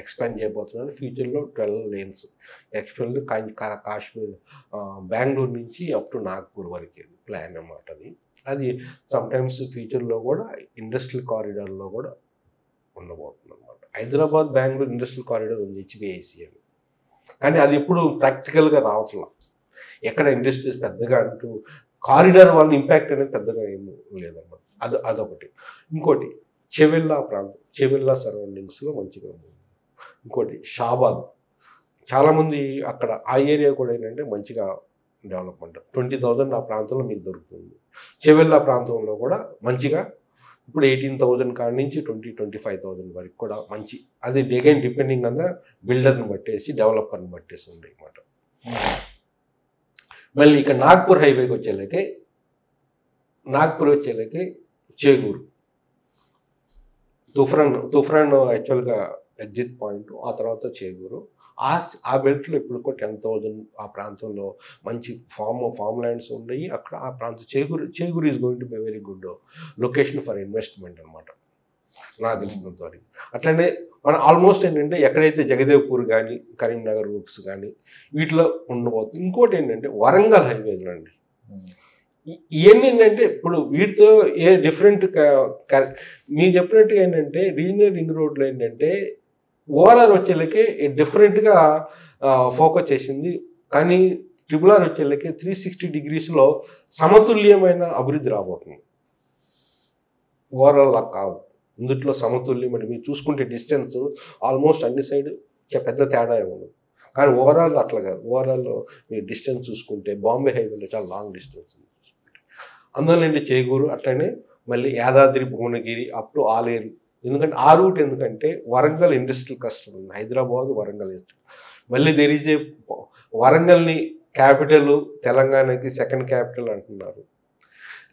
ఎక్స్పాండ్ చేయబోతున్నారు. ఫ్యూచర్లో 12 lanes ఎక్స్పాండ్. కాశ్మీర్ బెంగళూరు నుంచి అప్ టు నాగ్పూర్ వరకు ప్లాన్ అన్నమాట. అది సమ్టైమ్స్ ఫ్యూచర్లో కూడా ఇండస్ట్రియల్ కారిడార్లో కూడా ఉండబోతుంది అనమాట. హైదరాబాద్ బెంగళూరు ఇండస్ట్రియల్ కారిడార్ ఉంది HVIC అని, కానీ అది ఎప్పుడు ప్రాక్టికల్గా రావట్లా. ఎక్కడ ఇండస్ట్రీస్ పెద్దగా అంటూ కారిడార్ వల్ల ఇంపాక్ట్ అనేది పెద్దగా ఏమి లేదన్నమాట. అదొకటి. ఇంకోటి చెవెల్లా ప్రాంతం, చెవెల్లా సరౌండింగ్స్లో మంచిగా ఉంది. ఇంకోటి షాబాద్, చాలామంది అక్కడ ఆ ఏరియా కూడా ఏంటంటే మంచిగా డెవలప్మెంట్. 20,000 ఆ ప్రాంతంలో మీకు దొరుకుతుంది. చెవెల్లా ప్రాంతంలో కూడా మంచిగా ఇప్పుడు 18,000 కాడి నుంచి 20-25,000 వరకు కూడా మంచి. అది అగైన్ డిపెండింగ్ ఆన్ ద బిల్డర్ని బట్టేసి డెవలపర్ని బట్టేసి ఉంది అనమాట. మళ్ళీ ఇక నాగ్పూర్ హైవేకి వచ్చేళ్ళకి చేగూరు, తుఫ్రాన్ యాక్చువల్గా ఎగ్జిట్ పాయింట్, ఆ తర్వాత చేగూరు. ఆ బెల్ట్లో ఇప్పుడు కూడా 10,000 ఆ ప్రాంతంలో మంచి ఫామ్ ల్యాండ్స్ ఉన్నాయి. అక్కడ ఆ ప్రాంతం Cheguru is going to be very good location for investment అనమాట నాకు తెలిసినంత వరకు. అట్లనే మన ఆల్మోస్ట్ ఏంటంటే ఎక్కడైతే జగదేవ్పూర్ కానీ కరీంనగర్ రూట్స్ కానీ వీటిలో ఉండబోతుంది. ఇంకోటి ఏంటంటే వరంగల్ హైవేలు అండి. ఇవన్నీ ఏంటంటే ఇప్పుడు వీటితో డిఫరెంట్ మీరు చెప్పినట్టుగా ఏంటంటే రీజనల్ రింగ్ రోడ్లో ఏంటంటే ఓవరాల్ వచ్చేళ్ళకి డిఫరెంట్గా ఫోకస్ చేసింది. కానీ RRR వచ్చేళ్ళకి 360 degreesలో సమతుల్యమైన అభివృద్ధి రాబోతుంది. ఓవరాల్ లాగా కాదు, ఇందుట్లో సమతుల్యం అని మీరు చూసుకుంటే డిస్టెన్స్ ఆల్మోస్ట్ అన్ని సైడ్ పెద్ద తేడా ఉండదు. కానీ ఓవరాల్ అట్లా కాదు. ఓవరాల్లో మీరు డిస్టెన్స్ చూసుకుంటే బాంబే హైవేలో చాలా లాంగ్ డిస్టెన్స్ ఉంది. అందువల్ల చేగూరు, అట్లనే మళ్ళీ యాదాద్రి, భువనగిరి అప్ టు ఆలేరు. ఎందుకంటే ఆ రూట్ ఎందుకంటే వరంగల్ ఇండస్ట్రియల్ క్లస్టర్ ఉంది, హైదరాబాద్ వరంగల్. మళ్ళీ తెరిచే వరంగల్ని క్యాపిటల్, తెలంగాణకి 2nd capital అంటున్నారు.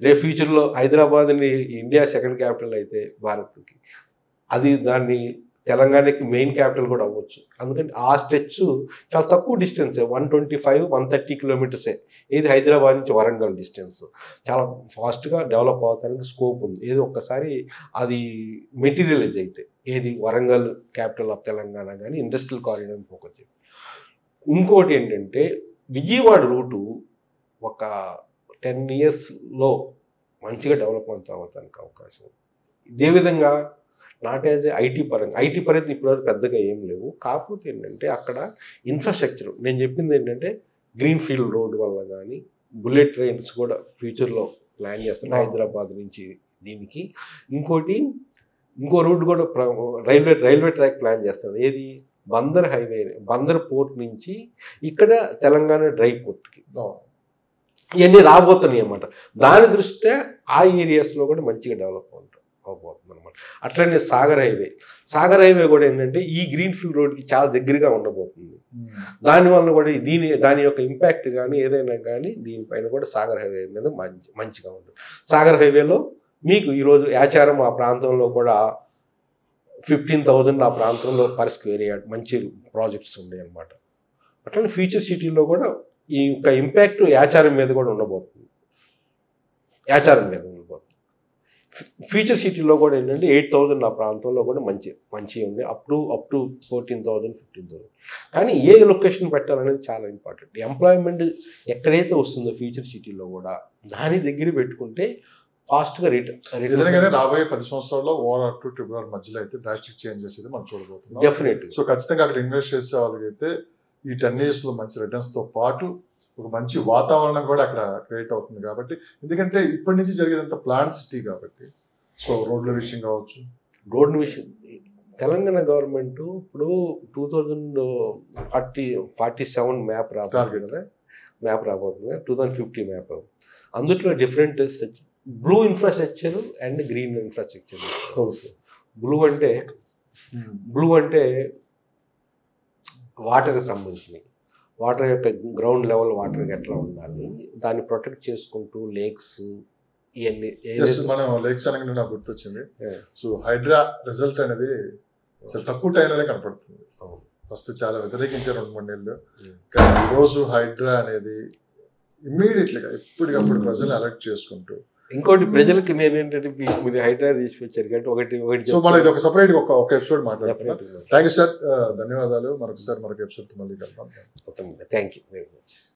రేపు ఫ్యూచర్లో హైదరాబాద్ని ఇండియా 2nd capital అయితే భారత్కి దాన్ని తెలంగాణకి మెయిన్ క్యాపిటల్ కూడా అవ్వచ్చు. అందుకని ఆ స్ట్రెచ్ చాలా తక్కువ డిస్టెన్సే, 125-130 kilometers. ఏది హైదరాబాద్ నుంచి వరంగల్ డిస్టెన్స్ చాలా ఫాస్ట్గా డెవలప్ అవుతానికి స్కోప్ ఉంది. ఏదో ఒక్కసారి అది మెటీరియలైజ్ అయితే ఏది వరంగల్ క్యాపిటల్ ఆఫ్ తెలంగాణ కానీ ఇండస్ట్రియల్ కారిడార్ ఫోకస్ చేయాలి. ఇంకోటి ఏంటంటే విజయవాడ రూటు ఒక 10 yearsలో మంచిగా డెవలప్మెంట్ అవ్వడానికి అవకాశం ఉంది. ఇదేవిధంగా నాట్ యాజ్ ఐటీ పరంగా ఇప్పటివరకు పెద్దగా ఏం లేవు. కాకపోతే ఏంటంటే అక్కడ ఇన్ఫ్రాస్ట్రక్చర్ నేను చెప్పింది ఏంటంటే గ్రీన్ఫీల్డ్ రోడ్ వల్ల కానీ బుల్లెట్ ట్రైన్స్ కూడా ఫ్యూచర్లో ప్లాన్ చేస్తున్నారు హైదరాబాద్ నుంచి దీనికి. ఇంకో రూట్ కూడా రైల్వే ట్రాక్ ప్లాన్ చేస్తారు. ఏది? బందర్ హైవే, బందర్ పోర్ట్ నుంచి ఇక్కడ తెలంగాణ డ్రై పోర్ట్కి ఇవన్నీ రాబోతున్నాయి అన్నమాట. దాని దృష్ట్యా ఆ ఏరియాస్లో కూడా మంచిగా డెవలప్మెంట్ అవబోతుంది అనమాట. అట్లనే సాగర్ హైవే కూడా ఏంటంటే ఈ గ్రీన్ఫీల్డ్ రోడ్కి చాలా దగ్గరగా ఉండబోతుంది. దానివల్ల కూడా దాని యొక్క ఇంపాక్ట్ కానీ ఏదైనా కానీ దీనిపైన కూడా సాగర్ హైవే మీద మంచిగా ఉంటుంది. సాగర్ హైవేలో మీకు ఈరోజు యాచారం ఆ ప్రాంతంలో కూడా 15,000 ఆ ప్రాంతంలో పర్ స్క్వేర్ యార్డ్ మంచి ప్రాజెక్ట్స్ ఉన్నాయి అన్నమాట. అట్లనే ఫ్యూచర్ సిటీలో కూడా ఈ యొక్క ఇంపాక్ట్ యాచారం మీద కూడా ఉండబోతుంది. ఫ్యూచర్ సిటీలో కూడా ఏంటంటే 8,000 ఆ ప్రాంతంలో కూడా మంచిగా ఉంది. Up to 14,000, 15,000. కానీ ఏ లొకేషన్ పెట్టాలనేది చాలా ఇంపార్టెంట్. ఎంప్లాయ్మెంట్ ఎక్కడైతే వస్తుందో ఫ్యూచర్ సిటీలో కూడా దాని దగ్గర పెట్టుకుంటే ఫాస్ట్గా రిటర్న్ రాబోయే 10 సంవత్సరాల్లో ఓవర్ టు ట్రిబ్యునల్ మధ్యలో అయితే డ్రాస్టిక్ చేంజెస్ అయితే మనం చూడబోతున్నాం. డెఫినెట్. సో ఖచ్చితంగా అక్కడ ఇన్వెస్ట్ చేసే వాళ్ళకైతే ఈ 10 years లో మంచి రిటర్న్స్ తో పాటు ఒక మంచి వాతావరణం కూడా అక్కడ క్రియేట్ అవుతుంది. కాబట్టి ఎందుకంటే ఇప్పటి నుంచి జరిగేదంతా ప్లాన్ సిటీ కాబట్టి, సో రోడ్ల విషయం కావచ్చు, తెలంగాణ గవర్నమెంట్ ఇప్పుడు 2047 మ్యాప్ రాబోతుంది కదా, 2050 మ్యాప్. అందులో different blue infrastructure and green infrastructure. Blue అంటే వాటర్కి సంబంధించినవి, వాటర్ యొక్క గ్రౌండ్ లెవెల్ వాటర్కి ఎట్లా ఉండాలి, దాన్ని ప్రొటెక్ట్ చేసుకుంటూ లేక్స్ ఇవన్నీ. మనం లేక్స్ అనగానే నాకు గుర్తొచ్చింది. సో హైడ్రా రిజల్ట్ అనేది చాలా తక్కువ టైంలోనే కనపడుతుంది. ఫస్ట్ చాలా వ్యతిరేకించారు 2-3 నెలలు. కానీ ఈరోజు హైడ్రా అనేది ఇమ్మీడియట్లీగా ఎప్పటికప్పుడు ప్రజలు అలర్ట్ చేసుకుంటూ, ఇంకోటి ప్రజలకి నేనేంటంటే మీరు హైడ్రా తీసుకొచ్చారు కాబట్టి ఒకటి సో మనం ఇది ఒక సపరేట్ ఒక ఎపిసోడ్ మాట్లాడుతున్నాం. థ్యాంక్ యూ సార్, ధన్యవాదాలు. మరొకసారి మరొక ఎపిసోడ్ మళ్ళీ కలుద్దాం. Thank you very much.